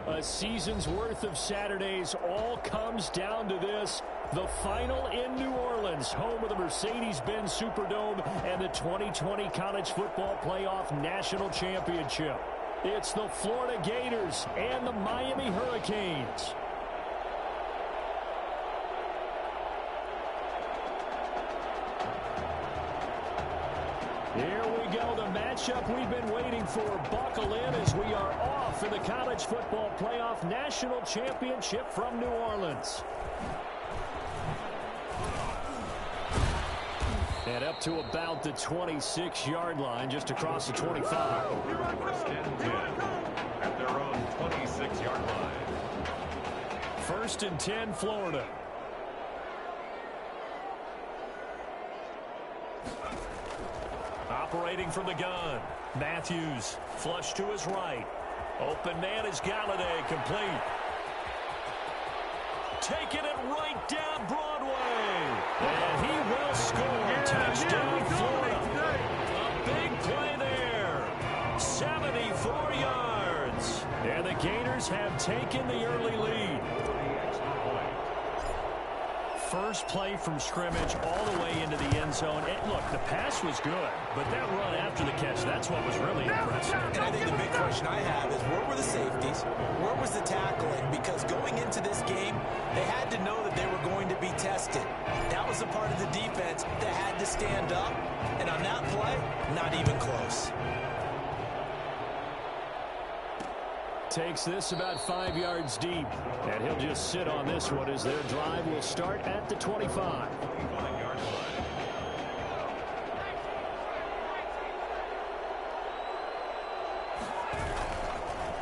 A season's worth of Saturdays all comes down to this. The final in New Orleans, home of the Mercedes-Benz Superdome and the 2020 College Football Playoff National Championship. It's the Florida Gators and the Miami Hurricanes. Here we go, the matchup we've been waiting for. Buckle in as we are off in the College Football Playoff National Championship from New Orleans. And up to about the 26-yard line, just across the 25. First and 10 at their own 26-yard line. 1st and 10, Florida. Operating from the gun. Matthews, flush to his right. Open man is Galladay, complete. Taking it right down Broadway. And he will score. Touchdown, Florida. A big play there. 74 yards. And the Gators have taken the early lead. First play from scrimmage all the way into the end zone. And look, the pass was good, but that run after the catch, that's what was really impressive. And I think the big question I have is, where were the safeties? Where was the tackling? Because going into this game, they had to know that they were going to be tested. That was a part of the defense that had to stand up. And on that play, not even close. Takes this about 5 yards deep, and he'll just sit on this one as their drive will start at the 25.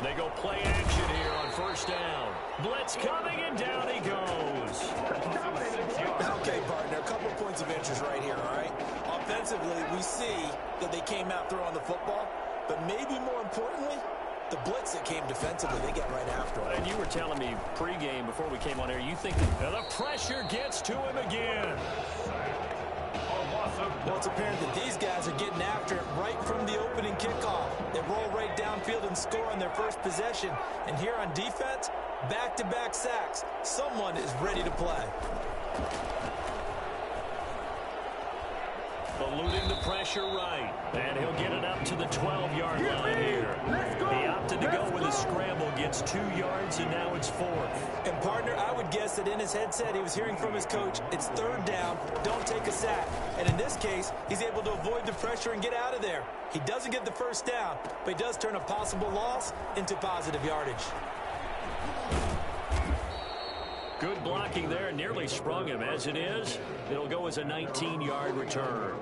They go play action here on 1st down. Blitz coming, and down he goes. Okay, partner, a couple points of interest right here, all right? Offensively, we see that they came out throwing the football, but maybe more importantly, The blitz that came defensively, they get right after it. And you were telling me pregame before we came on air, you think the pressure gets to him again. Well, it's apparent that these guys are getting after it right from the opening kickoff. They roll right downfield and score on their first possession. And here on defense, back-to-back sacks. Someone is ready to play. Eluding the pressure right. And he'll get it up to the 12-yard line here. He opted to go with a scramble, gets 2 yards, and now it's 4th. And, partner, I would guess that in his headset he was hearing from his coach, it's 3rd down, don't take a sack. And in this case, he's able to avoid the pressure and get out of there. He doesn't get the 1st down, but he does turn a possible loss into positive yardage. Good blocking there, nearly sprung him. As it is, it'll go as a 19-yard return.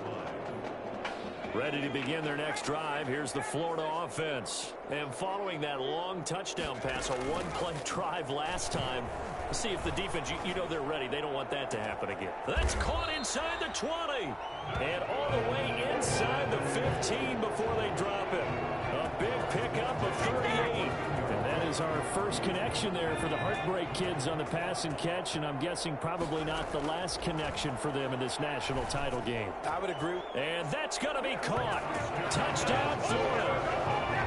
Ready to begin their next drive. Here's the Florida offense. And following that long touchdown pass, a one-play drive last time, let's see if the defense, you know they're ready. They don't want that to happen again. That's caught inside the 20. And all the way inside the 15 before they drop it. A big pickup of 38. And that is our first connection there for the Heartbreak Kids on the pass and catch, and I'm guessing probably not the last connection for them in this national title game. I would agree. And that's going to be caught. Touchdown, Florida.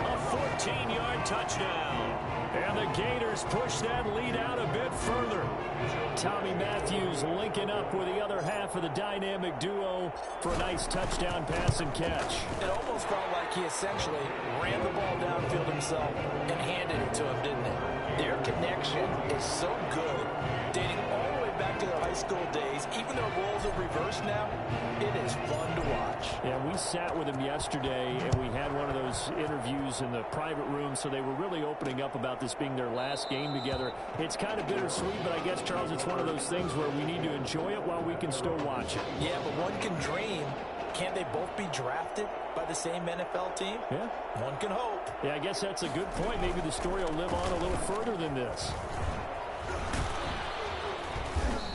A 14-yard touchdown. And the Gators push that lead out a bit further. Tommy Matthews linking up with the other half of the dynamic duo for a nice touchdown pass and catch. It almost felt like he essentially ran the ball downfield himself and handed it to him, didn't it? Their connection is so good, dating all the way back to their high school days. Even though roles are reversed now, it is fun to watch. Yeah, we sat with him yesterday, and we had one of those interviews in the private room, so they were really opening up about this being their last game together. It's kind of bittersweet, but I guess, Charles, it's one of those things where we need to enjoy it while we can still watch it. Yeah, but one can dream. Can't they both be drafted by the same NFL team? Yeah. One can hope. Yeah, I guess that's a good point. Maybe the story will live on a little further than this.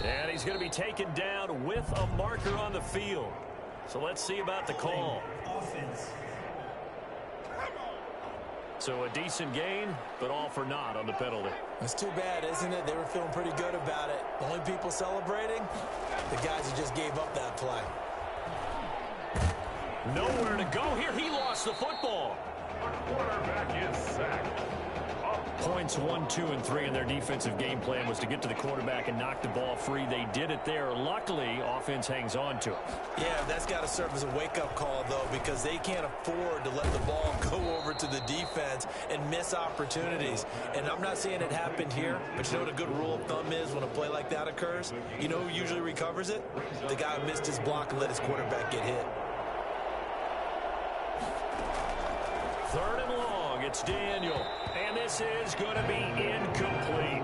And he's going to be taken down with a marker on the field. So let's see about the call. Offense. So a decent gain, but all for naught on the penalty. It's too bad, isn't it? They were feeling pretty good about it. The only people celebrating, the guys who just gave up that play. Nowhere to go here. He lost the football. The quarterback is sacked. Points 1, 2, and 3 in their defensive game plan was to get to the quarterback and knock the ball free. They did it there. Luckily, offense hangs on to it. Yeah, that's got to serve as a wake-up call, though, because they can't afford to let the ball go over to the defense and miss opportunities. And I'm not saying it happened here, but you know what a good rule of thumb is when a play like that occurs? You know who usually recovers it? The guy who missed his block and let his quarterback get hit. 3rd and long. It's Daniel. And this is going to be incomplete.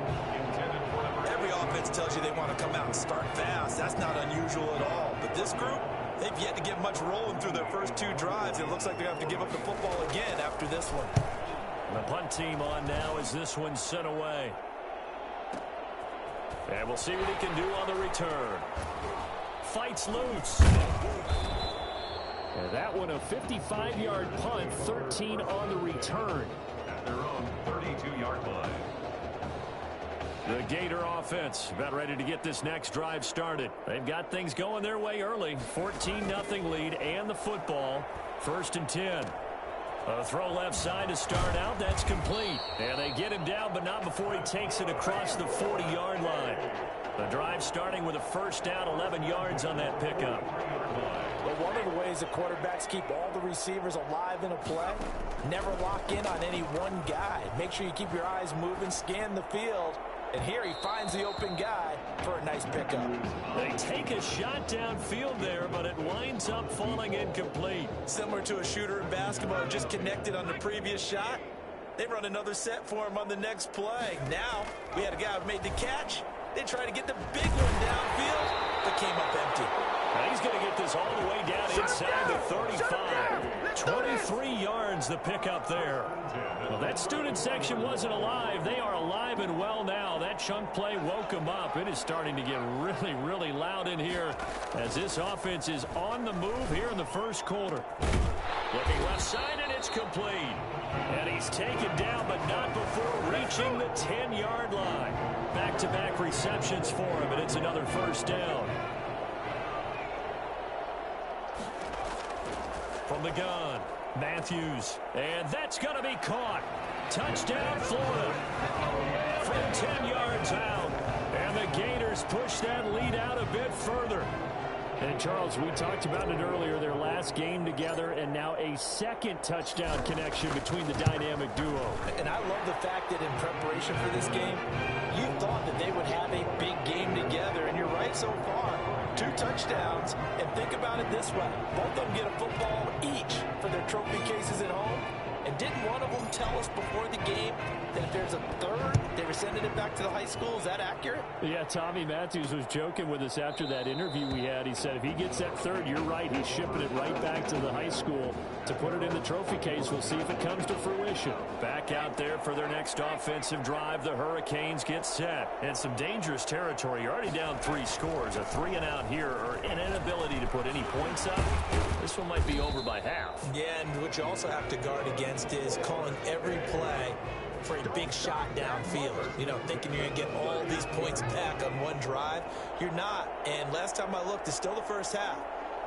Every offense tells you they want to come out and start fast. That's not unusual at all. But this group, they've yet to get much rolling through their first 2 drives. It looks like they have to give up the football again after this one. The punt team on now as this one's sent away. And we'll see what he can do on the return. Fights loose. And that one a 55-yard punt, 13 on the return. At their own 32-yard line. The Gator offense about ready to get this next drive started. They've got things going their way early. 14-0 lead and the football. 1st and 10. A throw left side to start out. That's complete. And they get him down, but not before he takes it across the 40-yard line. The drive starting with a 1st down, 11 yards on that pickup. But one of the ways that quarterbacks keep all the receivers alive in a play, never lock in on any one guy. Make sure you keep your eyes moving, scan the field. And here he finds the open guy for a nice pickup. They take a shot downfield there, but it winds up falling incomplete. Similar to a shooter in basketball, just connected on the previous shot. They run another set for him on the next play. Now, we had a guy who made the catch. They tried to get the big one downfield, but came up empty. Now he's going to get this all the way down inside the 35. 23 yards the pickup there. Well, that student section wasn't alive. They are alive and well now. That chunk play woke them up. It is starting to get really, really loud in here as this offense is on the move here in the 1st quarter. Looking left side, and It's complete. And he's taken down, but not before reaching the 10-yard line. Back-to-back receptions for him, and it's another first down. From the gun, Matthews. And that's going to be caught. Touchdown, Florida. From 10 yards out. And the Gators push that lead out a bit further. And, Charles, we talked about it earlier, their last game together, and now a second touchdown connection between the dynamic duo. And I love the fact that in preparation for this game, you thought that they would have a big game together, and you're right so far. 2 touchdowns, and think about it this way. Both of them get a football each for their trophy cases at home. And didn't one of them tell us before the game that if there's a third, they were sending it back to the high school? Is that accurate? Yeah, Tommy Matthews was joking with us after that interview we had. He said if he gets that third, you're right, he's shipping it right back to the high school to put it in the trophy case. We'll see if it comes to fruition. Back out there for their next offensive drive, the Hurricanes get set. And some dangerous territory. You're already down 3 scores. A 3-and-out here, or an inability to put any points up. This one might be over by half. Yeah, and what you also have to guard against is calling every play for a big shot downfield. You know, thinking you're going to get all these points back on one drive. You're not. And last time I looked, it's still the first half.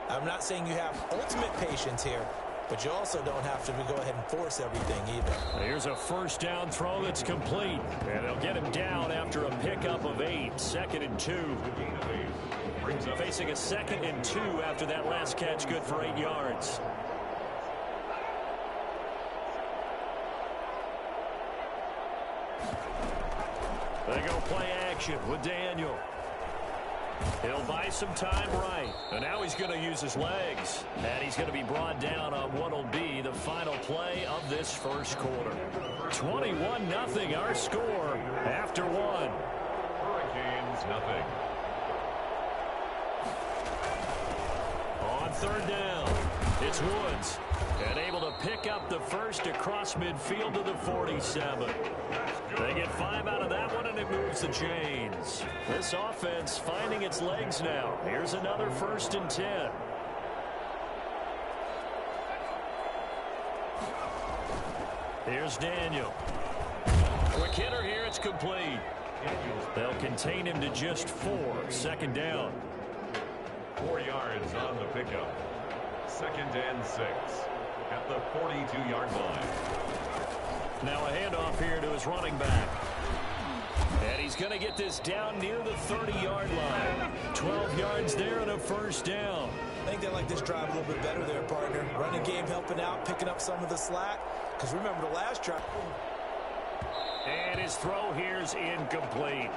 I'm not saying you have ultimate patience here, but you also don't have to go ahead and force everything either. Here's a first down throw that's complete. And they'll get him down after a pickup of 8. 2nd and 2. Facing a 2nd and 2 after that last catch, good for 8 yards. They go play action with Daniel. He'll buy some time right. And now he's going to use his legs. And he's going to be brought down on what will be the final play of this first quarter. 21-0 our score after 1. Hurricanes nothing. On 3rd down, it's Woods. And able to pick up the first across midfield to the 47. They get 5 out of that one, and it moves the chains. This offense finding its legs now. Here's another 1st and 10. Here's Daniel. Quick hitter here, it's complete. They'll contain him to just 4. 2nd down. 4 yards on the pickup. 2nd and 6 at the 42-yard line. Now a handoff here to his running back. And he's going to get this down near the 30-yard line. 12 yards there and a first down. I think they like this drive a little bit better there, partner. Running game helping out, picking up some of the slack. Because remember the last drive. And his throw here's incomplete.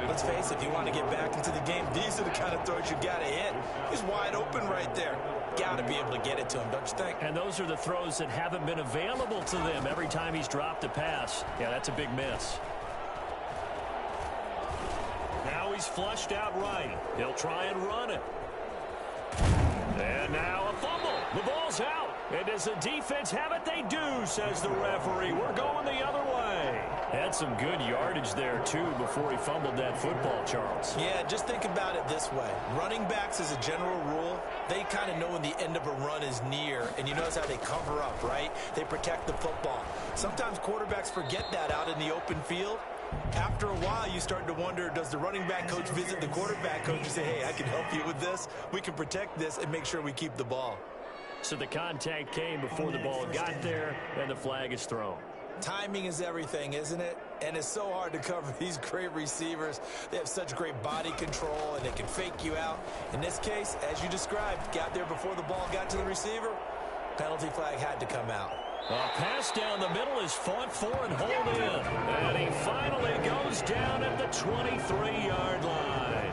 Let's face it, if you want to get back into the game, these are the kind of throws you got to hit. He's wide open right there. Got to be able to get it to him, don't you think? And those are the throws that haven't been available to them every time he's dropped a pass. Yeah, that's a big miss. Now he's flushed out right. He'll try and run it. And now a fumble. The ball's out. And does the defense have it? They do, says the referee. We're going the other way. Had some good yardage there, too, before he fumbled that football, Charles. Yeah, just think about it this way. Running backs, as a general rule, they kind of know when the end of a run is near. And you notice how they cover up, right? They protect the football. Sometimes quarterbacks forget that out in the open field. After a while, you start to wonder, does the running back coach visit the quarterback coach and say, hey, I can help you with this. We can protect this and make sure we keep the ball. So the contact came before the ball got there, and the flag is thrown. Timing is everything, isn't it? And it's so hard to cover these great receivers. They have such great body control, and they can fake you out. In this case, as you described, got there before the ball got to the receiver. Penalty flag had to come out. A pass down the middle is fought for and hauled in. And he finally goes down at the 23-yard line.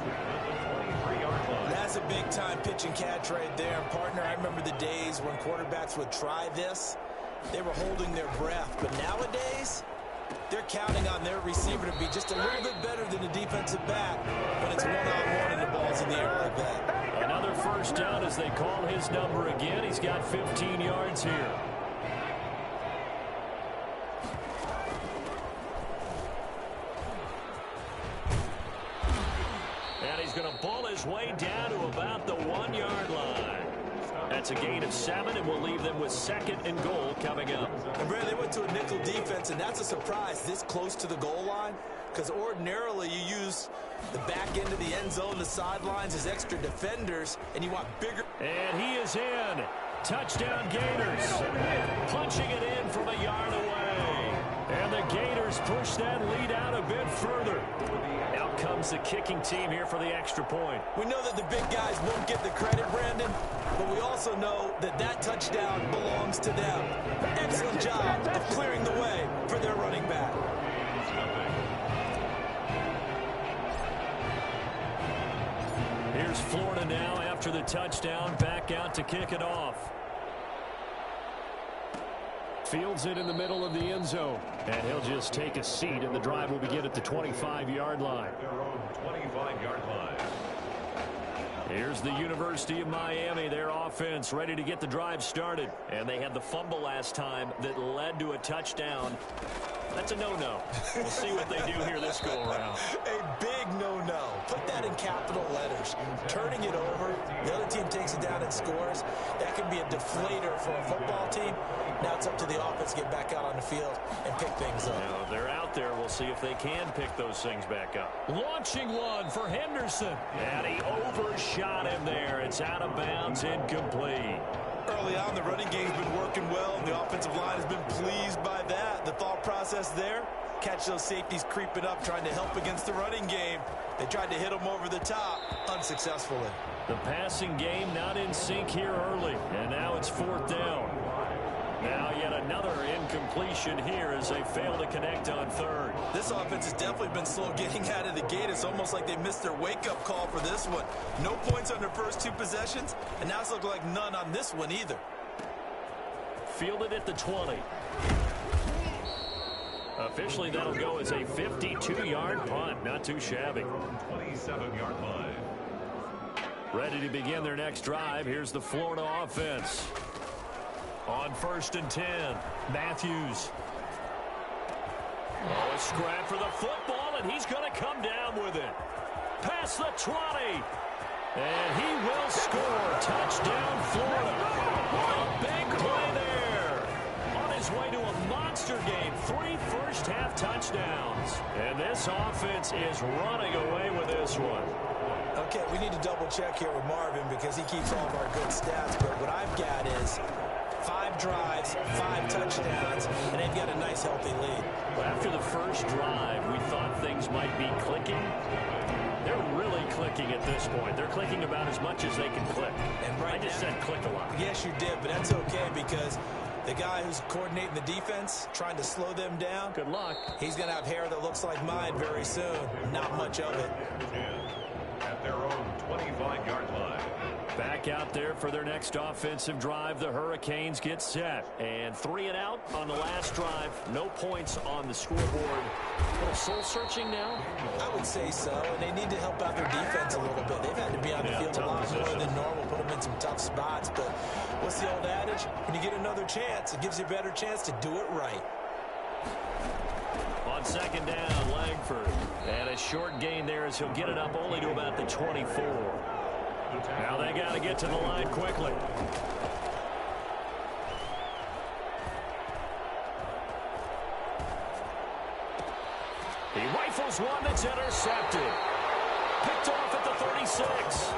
That's a big-time pitch and catch right there. And, partner, I remember the days when quarterbacks would try this. They were holding their breath. But nowadays, they're counting on their receiver to be just a little bit better than the defensive back when it's one-on-one and the ball's in the air like that. Another first down as they call his number again. He's got 15 yards here. And he's going to ball his way down to about the 1-yard line. That's a gain of 7, and we'll leave them with 2nd and goal coming up. And Brad, they went to a nickel defense, and that's a surprise this close to the goal line, because ordinarily you use the back end of the end zone, the sidelines as extra defenders, and you want bigger. And he is in. Touchdown Gators. Punching it in from a yard away. And the Gators push that lead out a bit further. Out comes the kicking team here for the extra point. We know that the big guys won't get the credit, Brandon, but we also know that that touchdown belongs to them. Excellent job of clearing the way for their running back. Here's Florida now after the touchdown, back out to kick it off. Fields it in the middle of the end zone. And he'll just take a seat, and the drive will begin at the 25-yard line. Their own 25-yard line. Here's the University of Miami, their offense ready to get the drive started. And they had the fumble last time that led to a touchdown. That's a no-no. We'll see what they do here this go-around. A big no-no. Put that in capital letters. Turning it over, the other team takes it down and scores. That can be a deflator for a football team. Now it's up to the offense to get back out on the field and pick things up. Now, they're out there. We'll see if they can pick those things back up. Launching one for Henderson. And he overshot him there. It's out of bounds, incomplete. Early on, the running game's been working well, and the offensive line has been pleased by that. The thought process there, catch those safeties creeping up, trying to help against the running game. They tried to hit them over the top, unsuccessfully. The passing game not in sync here early, and now it's 4th down. Now yet another incompletion here as they fail to connect on 3rd. This offense has definitely been slow getting out of the gate. It's almost like they missed their wake-up call for this one. No points on their first 2 possessions, and now it's looking like none on this one either. Fielded at the 20. Officially, that'll go as a 52-yard punt. Not too shabby. 27-yard line. Ready to begin their next drive. Here's the Florida offense. On 1st and 10, Matthews. Oh, a scrap for the football, and he's going to come down with it. Past the 20. And he will score. Touchdown, Florida. A big play there. On his way to a monster game. 3 first-half touchdowns. And this offense is running away with this one. Okay, we need to double-check here with Marvin because he keeps all of our good stats. But what I've got is 5 drives, 5 touchdowns, and they've got a nice, healthy lead. Well, after the first drive, we thought things might be clicking. They're really clicking at this point. They're clicking about as much as they can click. And right I just now, said click a lot. Yes, you did, but that's okay because the guy who's coordinating the defense, trying to slow them down, Good luck. he's going to have hair that looks like mine very soon. Not much of it. At their own 25-yard line. Back out there for their next offensive drive. The Hurricanes get set. And 3 and out on the last drive. No points on the scoreboard. A little soul-searching now? I would say so, and they need to help out their defense a little bit. They've had to be on the field a lot more than normal, put them in some tough spots. But what's the old adage? When you get another chance, it gives you a better chance to do it right. On 2nd down, Langford. And a short gain there as he'll get it up only to about the 24. Now they got to get to the line quickly. He rifles one that's intercepted. Picked off at the 36.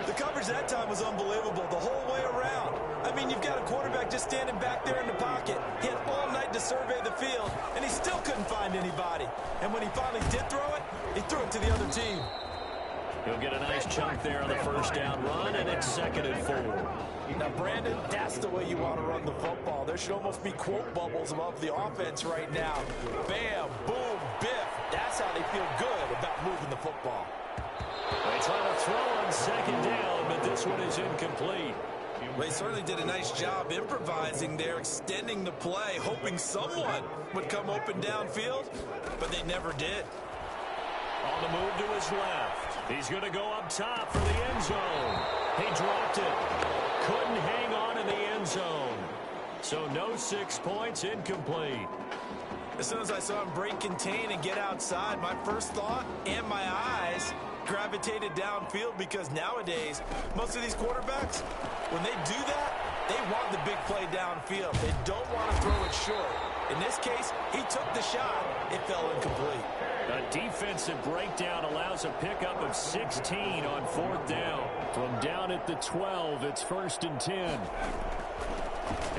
The coverage that time was unbelievable the whole way around. I mean, you've got a quarterback just standing back there in the pocket. He had all night to survey the field, and he still couldn't find anybody. And when he finally did throw it, he threw it to the other team. He'll get a nice chunk there on the first down run, and it's 2nd and 4. Now, Brandon, that's the way you want to run the football. There should almost be quote bubbles above the offense right now. Bam, boom, biff. That's how they feel good about moving the football. They try to throw on 2nd down, but this one is incomplete. Well, he certainly did a nice job improvising there, extending the play, hoping someone would come open downfield, but they never did. On the move to his left. He's going to go up top for the end zone. He dropped it. Couldn't hang on in the end zone. So no 6 points, incomplete. As soon as I saw him break contain and get outside, my first thought and my eyes gravitated downfield because nowadays, most of these quarterbacks, when they do that, they want the big play downfield. They don't want to throw it short. In this case, he took the shot. It fell incomplete. A defensive breakdown allows a pickup of 16 on 4th down. From down at the 12, it's 1st and 10.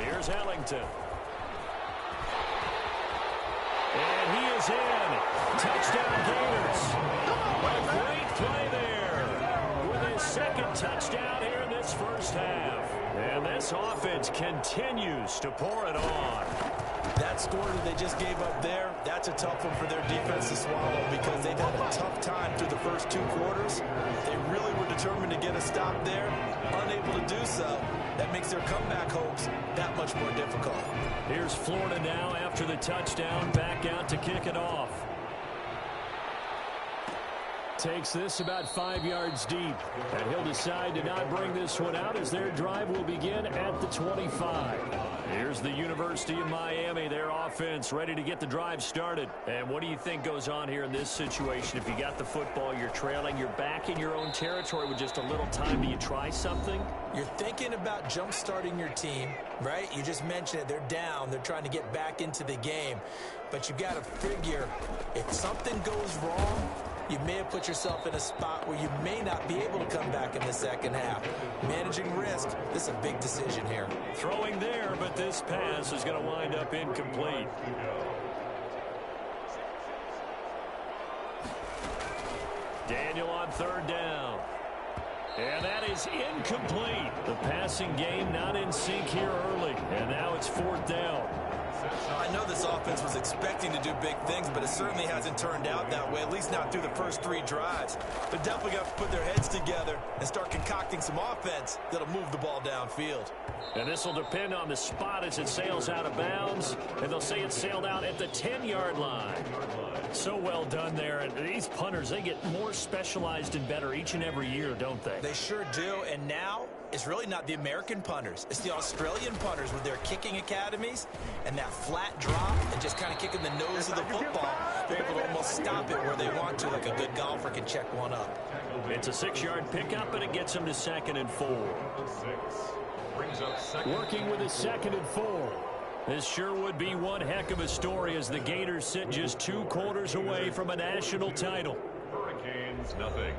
Here's Ellington. And he is in. Touchdown Gators. A great play there with his second touchdown here in this first half. And this offense continues to pour it on. That score that they just gave up there, that's a tough one for their defense to swallow because they've had a tough time through the first 2 quarters. They really were determined to get a stop there, unable to do so. That makes their comeback hopes that much more difficult. Here's Florida now after the touchdown, back out to kick it off. Takes this about 5 yards deep, and he'll decide to not bring this one out as their drive will begin at the 25. Here's the University of Miami, their offense ready to get the drive started. And what do you think goes on here in this situation? If you got the football, you're trailing, you're back in your own territory with just a little time. Do you try something? You're thinking about jump-starting your team, right? You just mentioned it. They're down. They're trying to get back into the game. But you got to figure if something goes wrong, you may have put yourself in a spot where you may not be able to come back in the second half. Managing risk, this is a big decision here. Throwing there, but this pass is going to wind up incomplete. Daniel on 3rd down. And that is incomplete. The passing game not in sync here early. And now it's 4th down. I know this offense was expecting to do big things, but it certainly hasn't turned out that way, at least not through the first 3 drives. They're definitely going to put their heads together and start concocting some offense that'll move the ball downfield. And this will depend on the spot as it sails out of bounds, and they'll say it sailed out at the 10-yard line. So well done there. And these punters, they get more specialized and better each and every year, don't they? They sure do, and now it's really not the American punters. It's the Australian punters with their kicking academies and that flat drop and just kind of kicking the nose of the football. They're able to almost stop it where they want to, like a good golfer can check one up. It's a 6-yard pickup, and it gets them to 2nd and 4. Working with a 2nd and 4. This sure would be one heck of a story as the Gators sit just 2 quarters away from a national title. Hurricanes, nothing.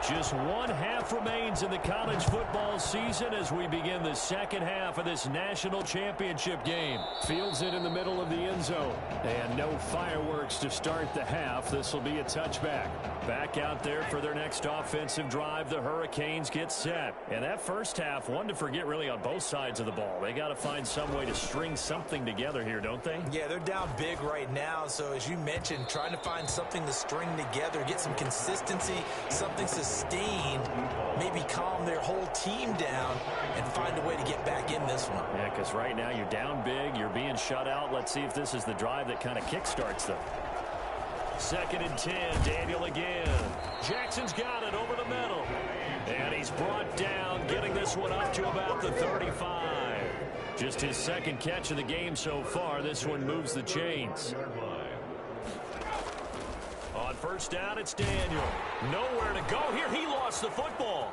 Just 1 half remains in the college football season as we begin the second half of this national championship game. Fields it in the middle of the end zone. And no fireworks to start the half. This will be a touchback. Back out there for their next offensive drive. The Hurricanes get set. And that first half, one to forget really on both sides of the ball. They got to find some way to string something together here, don't they? Yeah, they're down big right now. So as you mentioned, trying to find something to string together, get some consistency, something sustained, maybe calm their whole team down and find a way to get back in this one. Yeah, because right now you're down big, you're being shut out. Let's see if this is the drive that kind of kickstarts them. 2nd and 10, Daniel again. Jackson's got it over the middle. And he's brought down, getting this one up to about the 35. Just his 2nd catch of the game so far. This one moves the chains. On 1st down, it's Daniel. Nowhere to go here. He lost the football.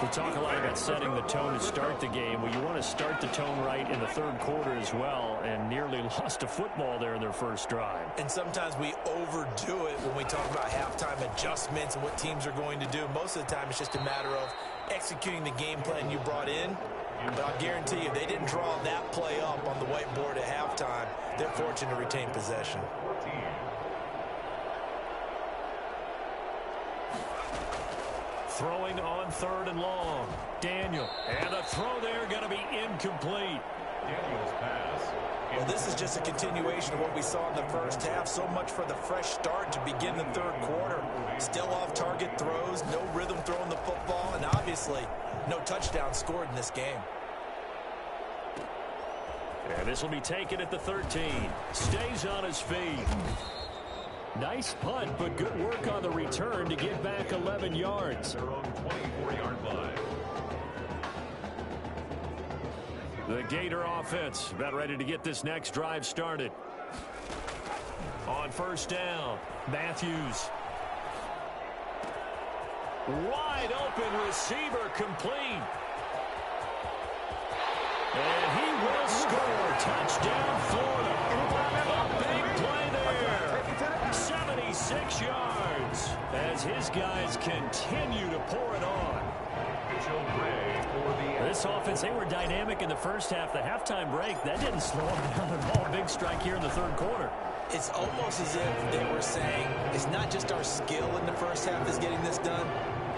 We talk a lot about setting the tone to start the game. Well, you want to start the tone right in the 3rd quarter as well, and nearly lost a football there in their first drive. And sometimes we overdo it when we talk about halftime adjustments and what teams are going to do. Most of the time, it's just a matter of executing the game plan you brought in. But I'll guarantee you, they didn't draw that play up on the whiteboard at halftime. They're fortunate to retain possession. Throwing on 3rd and long. Daniel. And a throw there going to be incomplete. Daniel's pass. Well, this is just a continuation of what we saw in the first half. So much for the fresh start to begin the 3rd quarter. Still off-target throws, no rhythm throwing the football, and obviously no touchdown scored in this game. And this will be taken at the 13. Stays on his feet. Nice punt, but good work on the return to get back 11 yards. Their own 24-yard line. The Gator offense about ready to get this next drive started. On first down, Matthews. Wide open receiver complete. And he will score. Touchdown, Florida. A big play there. 76 yards as his guys continue to pour it on. This offense, they were dynamic in the first half. The halftime break, that didn't slow them down at all. Big strike here in the third quarter. It's almost as if they were saying it's not just our skill in the first half that's getting this done.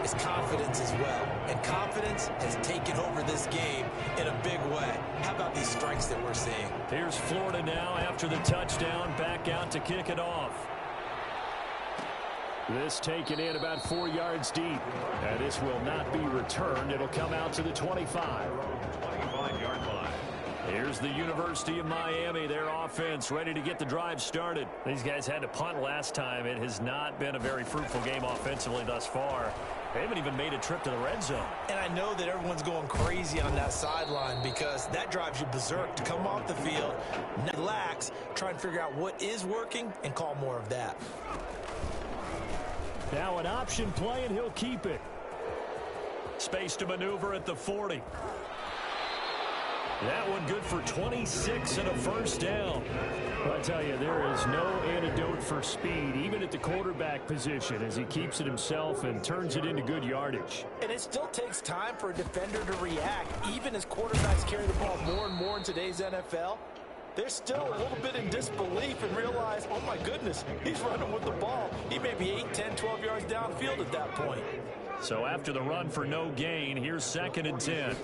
It's confidence as well. And confidence has taken over this game in a big way. How about these strikes that we're seeing? Here's Florida now after the touchdown, back out to kick it off. This taken in about 4 yards deep. And this will not be returned. It'll come out to the 25. 25-yard line. Here's the University of Miami, their offense ready to get the drive started. These guys had to punt last time. It has not been a very fruitful game offensively thus far. They haven't even made a trip to the red zone. And I know that everyone's going crazy on that sideline because that drives you berserk to come off the field, relax, try and figure out what is working, and call more of that. Now an option play, and he'll keep it. Space to maneuver at the 40. That one good for 26 and a first down. I tell you, there is no antidote for speed, even at the quarterback position, as he keeps it himself and turns it into good yardage. And it still takes time for a defender to react, even as quarterbacks carry the ball more and more in today's NFL. They're still a little bit in disbelief and realize, oh my goodness, he's running with the ball. He may be 8, 10, 12 yards downfield at that point. So after the run for no gain, here's 2nd and 10.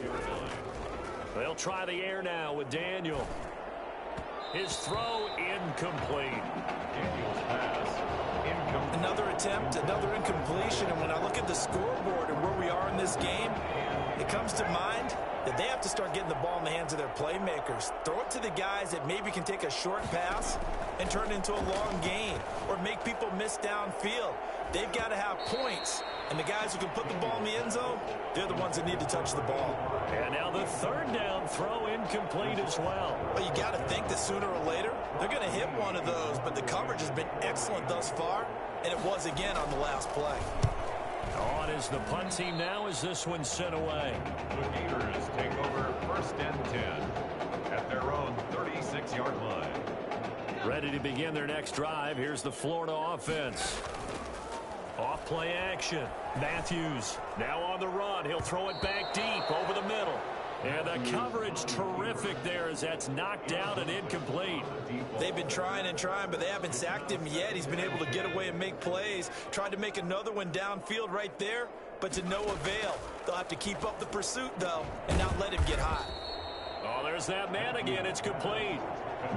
They'll try the air now with Daniel. His throw incomplete. Daniel's pass incomplete. Another attempt, another incompletion. And when I look at the scoreboard and where we are in this game, it comes to mind that they have to start getting the ball in the hands of their playmakers. Throw it to the guys that maybe can take a short pass and turn it into a long gain or make people miss downfield. They've got to have points. And the guys who can put the ball in the end zone, they're the ones that need to touch the ball. And now the 3rd down throw incomplete as well. Well, you got to think that sooner or later, they're going to hit one of those. But the coverage has been excellent thus far, and it was again on the last play. On is the punt team now as this one's sent away. The Gators take over 1st and 10 at their own 36-yard line. Ready to begin their next drive. Here's the Florida offense. Off play action. Matthews now on the run. He'll throw it back deep over the middle. And the coverage terrific there as that's knocked down and incomplete. They've been trying and trying, but they haven't sacked him yet. He's been able to get away and make plays. Tried to make another one downfield right there, but to no avail. They'll have to keep up the pursuit, though, and not let him get hot. Oh, there's that man again. It's complete.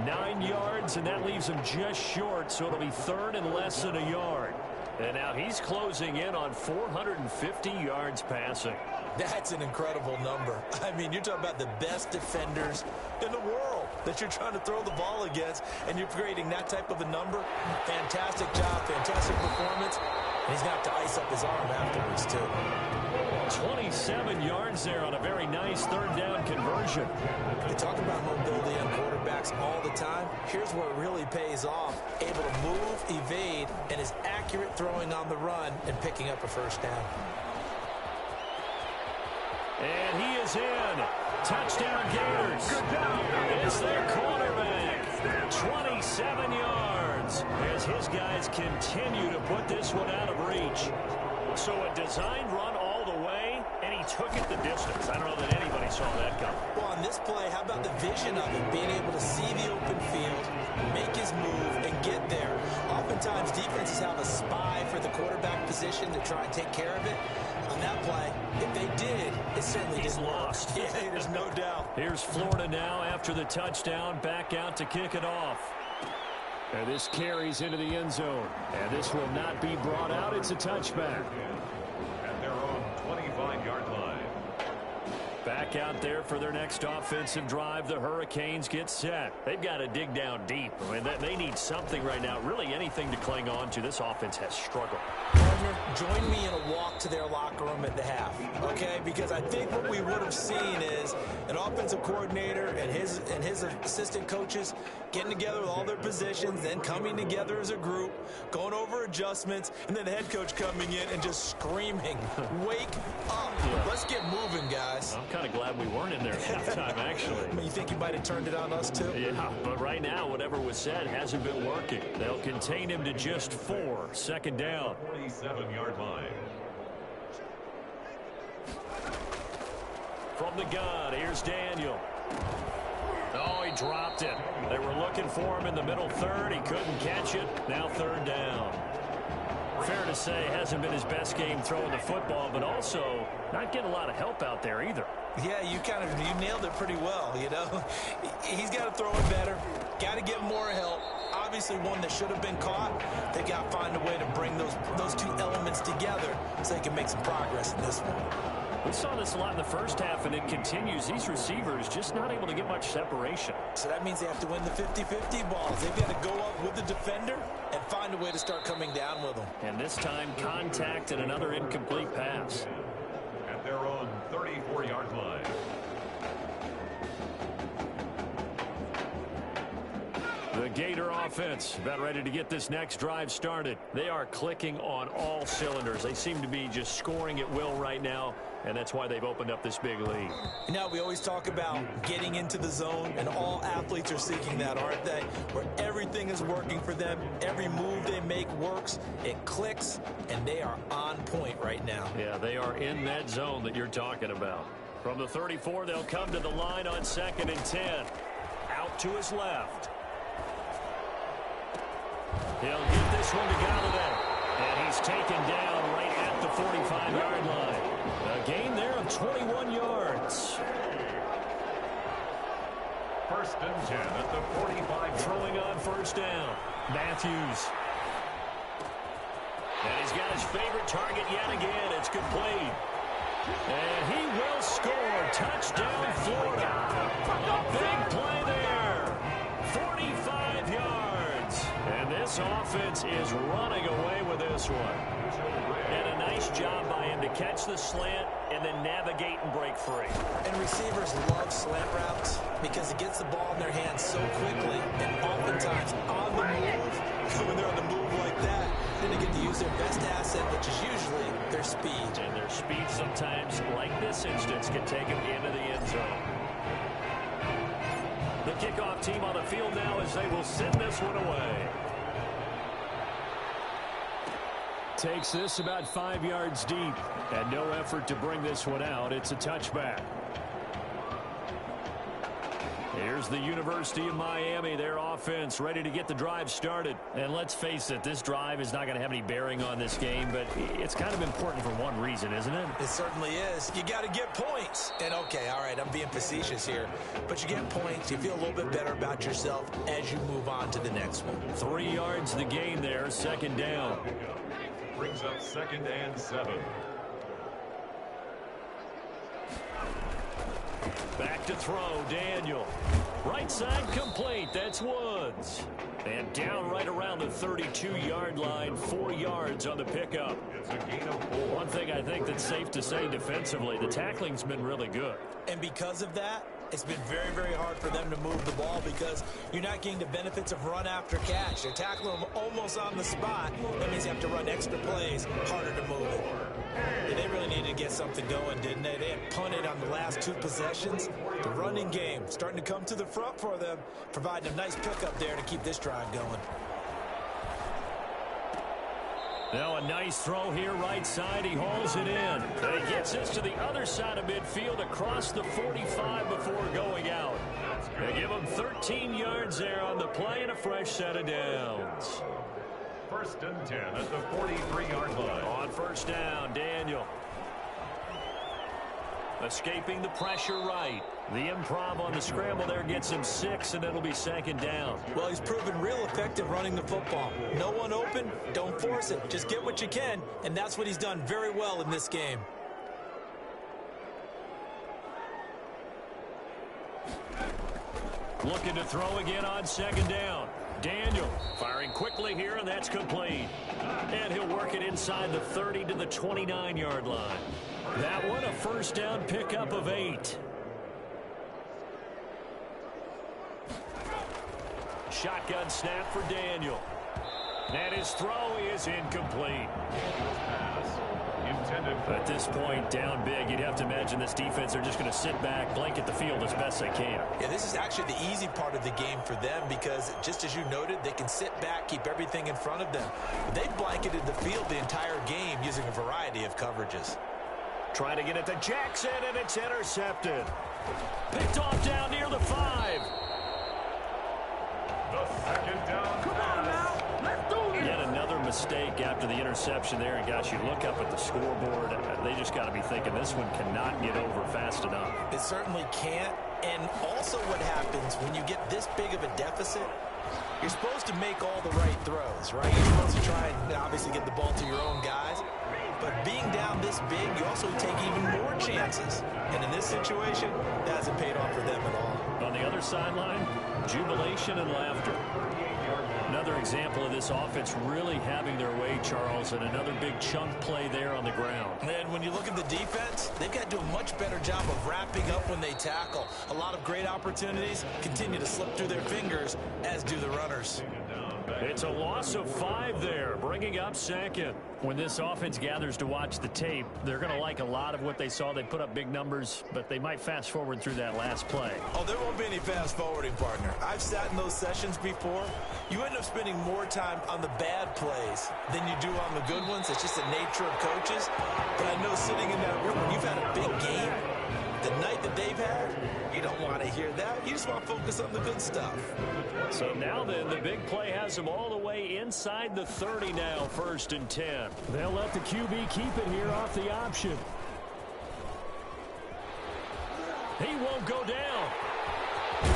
9 yards, and that leaves him just short, so it'll be 3rd and less than a yard. And now he's closing in on 450 yards passing. That's an incredible number. I mean, you're talking about the best defenders in the world that you're trying to throw the ball against, and you're creating that type of a number. Fantastic job, fantastic performance. And he's going to have to ice up his arm afterwards, too. 27 yards there on a very nice 3rd down conversion. They talk about mobility on quarterbacks all the time. Here's where it really pays off. Able to move, evade, and is accurate throwing on the run and picking up a 1st down. And he is in. Touchdown Gators. It's their quarterback. 27 yards as his guys continue to put this one out of reach. So a designed run all the way, and he took it the distance. I don't know that anybody saw that coming. Well, on this play, how about the vision of it? Being able to see the open field, make his move, and get there. Oftentimes, defenses have a spy for the quarterback position to try and take care of it. On that play, if they did, it certainly didn't lost. Yeah, there's no doubt. Here's Florida now after the touchdown, back out to kick it off. And this carries into the end zone. And this will not be brought out. It's a touchback. At their own 25-yard line. Back back out there for their next offensive drive. The Hurricanes get set. They've got to dig down deep. I mean, they need something right now, really anything to cling on to. This offense has struggled. Gardner, join me in a walk to their locker room at the half, okay? Because I think what we would have seen is an offensive coordinator and his assistant coaches getting together with all their positions, then coming together as a group, going over adjustments, and then the head coach coming in and just screaming, wake up. Yeah. Let's get moving, guys. I'm kind of glad we weren't in there at halftime, actually. You think he might have turned it on us, too? Yeah, but right now, whatever was said hasn't been working. They'll contain him to just 4. Second down. 47-yard line. From the gun, here's Daniel. Oh, he dropped it. They were looking for him in the middle third. He couldn't catch it. Now third down. Fair to say, hasn't been his best game throwing the football, but also not getting a lot of help out there either. Yeah, you nailed it pretty well, you know. He's got to throw it better. Got to get more help. Obviously one that should have been caught. They got to find a way to bring those two elements together so they can make some progress in this one. We saw this a lot in the first half, and it continues. These receivers just not able to get much separation. So that means they have to win the 50-50 balls. They've got to go up with the defender and find a way to start coming down with them. And this time, contact and another incomplete pass. At their own 34-yard line. The Gator offense about ready to get this next drive started. They are clicking on all cylinders. They seem to be just scoring at will right now, and that's why they've opened up this big lead. You know, we always talk about getting into the zone, and all athletes are seeking that, aren't they? Where everything is working for them. Every move they make works. It clicks, and they are on point right now. Yeah, they are in that zone that you're talking about. From the 34, they'll come to the line on 2nd and 10. Out to his left. He'll get this one to Galladay. And he's taken down right at the 45-yard line. A gain there of 21 yards. 1st and 10 at the 45. Throwing on 1st down. Matthews. And he's got his favorite target yet again. It's complete. And he will score. Touchdown, Florida. A big play there. 45 yards. And this offense is running away with this one. And a nice job by him to catch the slant and then navigate and break free. And receivers love slant routes because it gets the ball in their hands so quickly. And oftentimes on the move, when they're on the move like that, then they get to use their best asset, which is usually their speed. And their speed sometimes, like this instance, can take them into the end zone. The kickoff team on the field now as they will send this one away. Takes this about 5 yards deep. And no effort to bring this one out. It's a touchback. Here's the University of Miami, their offense ready to get the drive started. And let's face it, this drive is not going to have any bearing on this game, but it's kind of important for one reason, isn't it? It certainly is. You got to get points. And okay, all right, I'm being facetious here, but you get points, you feel a little bit better about yourself as you move on to the next one. 3 yards the gain there, 2nd down. Brings up 2nd and 7. Back to throw, Daniel. Right side complete, that's Woods. And down right around the 32-yard line, 4 yards on the pickup. It's a gain of 4. One thing I think that's safe to say defensively, the tackling's been really good. And because of that, it's been very, very hard for them to move the ball because you're not getting the benefits of run after catch. They're tackling them almost on the spot. That means you have to run extra plays, harder to move it. And they really needed to get something going, didn't they? They had punted on the last 2 possessions. The running game starting to come to the front for them, providing a nice pickup there to keep this drive going. Now a nice throw here right side. He hauls it in. And he gets this to the other side of midfield across the 45 before going out. They give him 13 yards there on the play and a fresh set of downs. 1st and 10 at the 43-yard line. On 1st down, Daniel. Escaping the pressure right. The improv on the scramble there gets him 6, and it'll be 2nd down. Well, he's proven real effective running the football. No one open, don't force it. Just get what you can, and that's what he's done very well in this game. Looking to throw again on second down. Daniel firing quickly here, and that's complete. And he'll work it inside the 30 to the 29-yard line. That one a first down pickup of 8. Shotgun snap for Daniel. And his throw is incomplete. At this point, down big, you'd have to imagine this defense, they're just going to sit back, blanket the field as best they can. Yeah, this is actually the easy part of the game for them because, just as you noted, they can sit back, keep everything in front of them. They blanketed the field the entire game using a variety of coverages. Trying to get it to Jackson, and it's intercepted. Picked off down near the 5. The second down. Come on now. Let's do this. Yet another mistake after the interception there. And, gosh, you look up at the scoreboard, they just got to be thinking this one cannot get over fast enough. It certainly can't. And also what happens when you get this big of a deficit, you're supposed to make all the right throws, right? You're supposed to try and obviously get the ball to your own guys. But being down this big, you also take even more chances. And in this situation, that hasn't paid off for them at all. On the other sideline, jubilation and laughter. Another example of this offense really having their way, Charles, and another big chunk play there on the ground. And when you look at the defense, they've got to do a much better job of wrapping up when they tackle. A lot of great opportunities continue to slip through their fingers, as do the runners. It's a loss of 5 there, bringing up second. When this offense gathers to watch the tape, they're going to like a lot of what they saw. They put up big numbers, but they might fast forward through that last play. Oh, there won't be any fast forwarding, partner. I've sat in those sessions before. You end up spending more time on the bad plays than you do on the good ones. It's just the nature of coaches. But I know sitting in that room, when you've had a big game, the night that they've had, you don't want to hear that. You just want to focus on the good stuff. So now then, the big play has them all the way inside the 30 now, 1st and 10. They'll let the QB keep it here off the option. He won't go down. And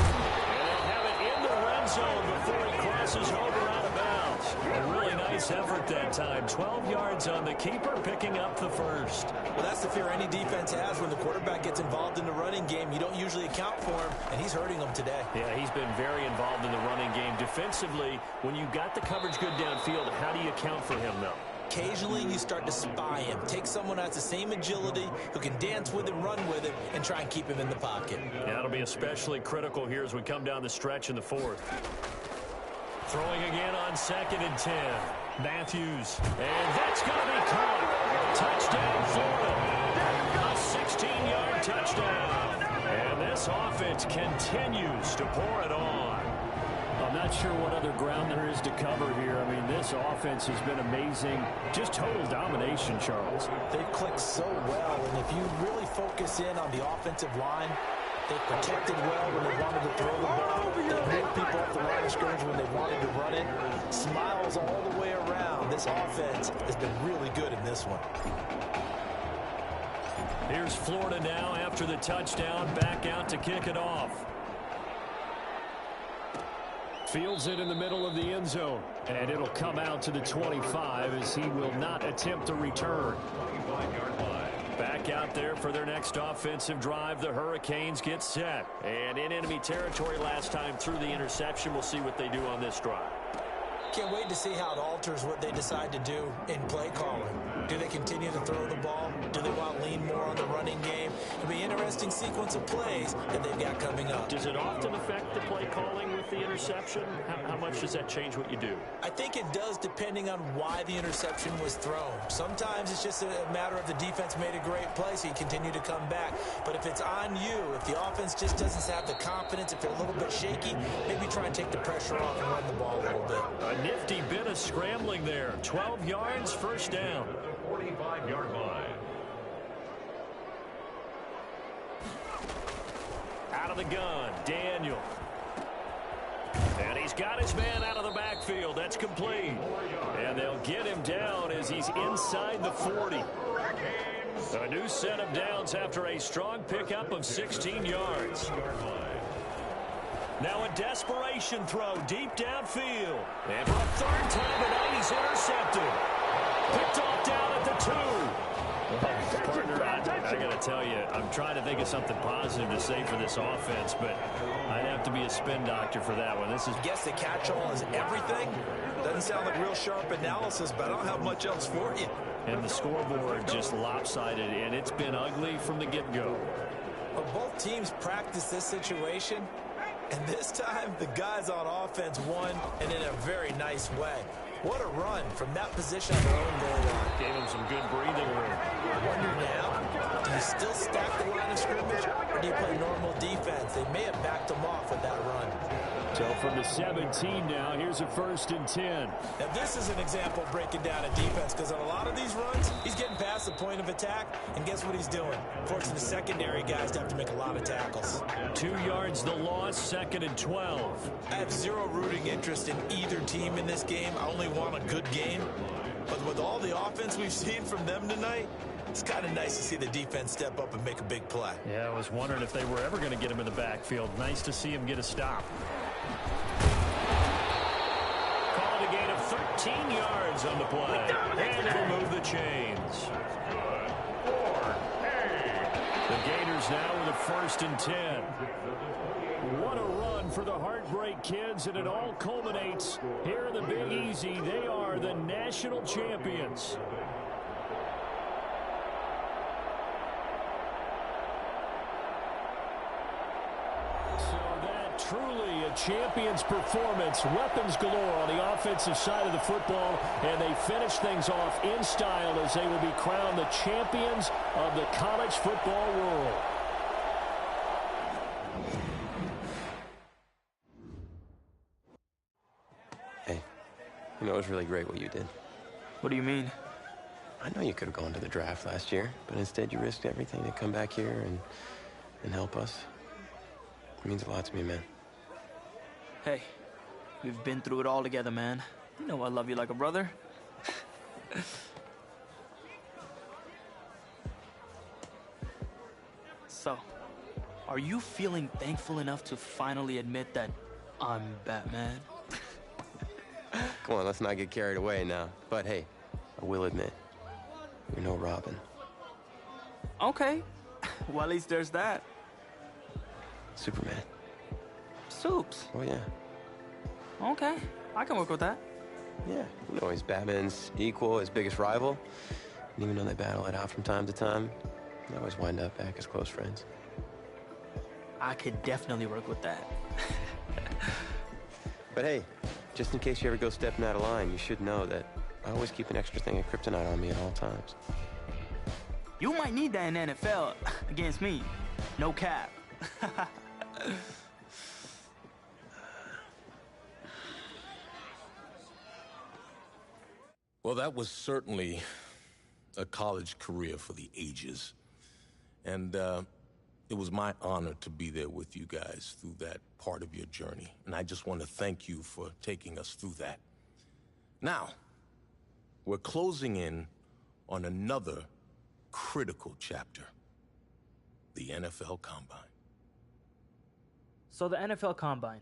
they'll have it in the red zone before he crosses over out of bounds. A really nice effort that time. 12 yards on the keeper, picking up the first. Well, that's the fear any defense has. When the quarterback gets involved in the running game, you don't usually account for him, and he's hurting them today. Yeah, he's been very involved in the running game. Defensively, when you got the coverage good downfield, how do you account for him, though? Occasionally, you start to spy him. Take someone who has the same agility, who can dance with him, run with him, and try and keep him in the pocket. Yeah, that'll be especially critical here as we come down the stretch in the 4th. Throwing again on 2nd and 10. Matthews. And that's going to be caught. Touchdown, Florida. A 16-yard touchdown. And this offense continues to pour it on. I'm not sure what other ground there is to cover here. I mean, this offense has been amazing. Just total domination, Charles. They've clicked so well, and if you really focus in on the offensive line, they've protected well when they wanted to throw the ball. They've moved people off the line of scrimmage when they wanted to run it. Smiles all the way around. This offense has been really good in this one. Here's Florida now after the touchdown, back out to kick it off. Fields it in the middle of the end zone, and it'll come out to the 25 as he will not attempt a return. Back out there for their next offensive drive. The Hurricanes get set. And in enemy territory last time through the interception. We'll see what they do on this drive. Can't wait to see how it alters what they decide to do in play calling. Do they continue to throw the ball? Do they want to lean more on the running game? It'll be an interesting sequence of plays that they've got coming up. Does it often affect the play calling with the interception? How much does that change what you do? I think it does, depending on why the interception was thrown. Sometimes it's just a matter of the defense made a great play, so you continue to come back. But if it's on you, if the offense just doesn't have the confidence, if they're a little bit shaky, maybe try and take the pressure off and run the ball a little bit. A nifty bit of scrambling there. 12 yards, first down. 45-yard line. Out of the gun, Daniel. And he's got his man out of the backfield. That's complete. And they'll get him down as he's inside the 40. A new set of downs after a strong pickup of 16 yards. Now a desperation throw deep downfield. And for a third time tonight, he's intercepted. Picked off down at the 2. Well, partner, I got to tell you, I'm trying to think of something positive to say for this offense, but I'd have to be a spin doctor for that one. I guess the catch-all is everything. Doesn't sound like real sharp analysis, but I don't have much else for you. And the scoreboard just lopsided, and it's been ugly from the get-go. Well, both teams practice this situation, and this time the guys on offense won, and in a very nice way. What a run from that position on their own goal line. Gave them some good breathing room. I wonder now, do you still stack the line of scrimmage, or do you play normal defense? They may have backed them off with that run. So from the 17 now, here's a 1st and 10. Now this is an example of breaking down a defense, because on a lot of these runs, he's getting past the point of attack, and guess what he's doing? Forcing the secondary guys to have to make a lot of tackles. 2 yards the loss, 2nd and 12. I have zero rooting interest in either team in this game. I only want a good game. But with all the offense we've seen from them tonight, it's kind of nice to see the defense step up and make a big play. Yeah, I was wondering if they were ever going to get him in the backfield. Nice to see him get a stop. Call it a gain of 13 yards on the play. And it'll move the chains. The Gators now with a 1st and 10. What a run for the Heartbreak Kids, and it all culminates here in the Big Easy. They are the national champions. Truly a champion's performance. Weapons galore on the offensive side of the football, and they finish things off in style as they will be crowned the champions of the college football world. Hey, you know, it was really great what you did. What do you mean? I know you could have gone to the draft last year, but instead you risked everything to come back here and help us. It means a lot to me, man. Hey, we've been through it all together, man. You know I love you like a brother. So, are you feeling thankful enough to finally admit that I'm Batman? Come on, let's not get carried away now. But hey, I will admit, you're no Robin. Okay. Well, at least there's that. Superman. Soups. Oh, yeah. Okay, I can work with that. Yeah, you know, he's Batman's equal, his biggest rival. And even though they battle it out from time to time, they always wind up back as close friends. I could definitely work with that. But hey, just in case you ever go stepping out of line, you should know that I always keep an extra thing of kryptonite on me at all times. You might need that in NFL against me. No cap. Well, that was certainly a college career for the ages. And it was my honor to be there with you guys through that part of your journey. And I just want to thank you for taking us through that. Now, we're closing in on another critical chapter, the NFL Combine. So the NFL Combine,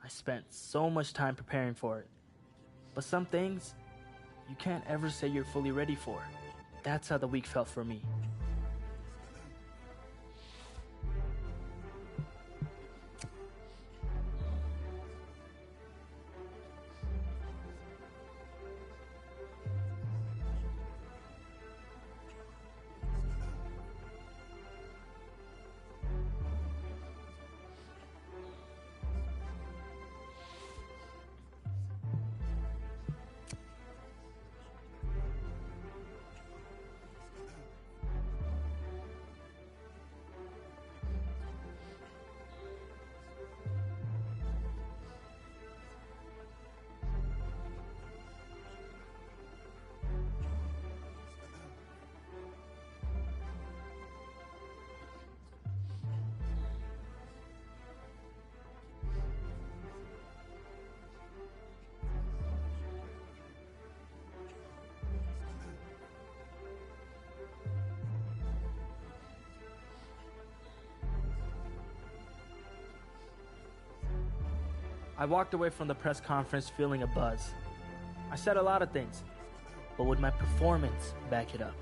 I spent so much time preparing for it. But some things, you can't ever say you're fully ready for. That's how the week felt for me. I walked away from the press conference feeling a buzz. I said a lot of things, but would my performance back it up?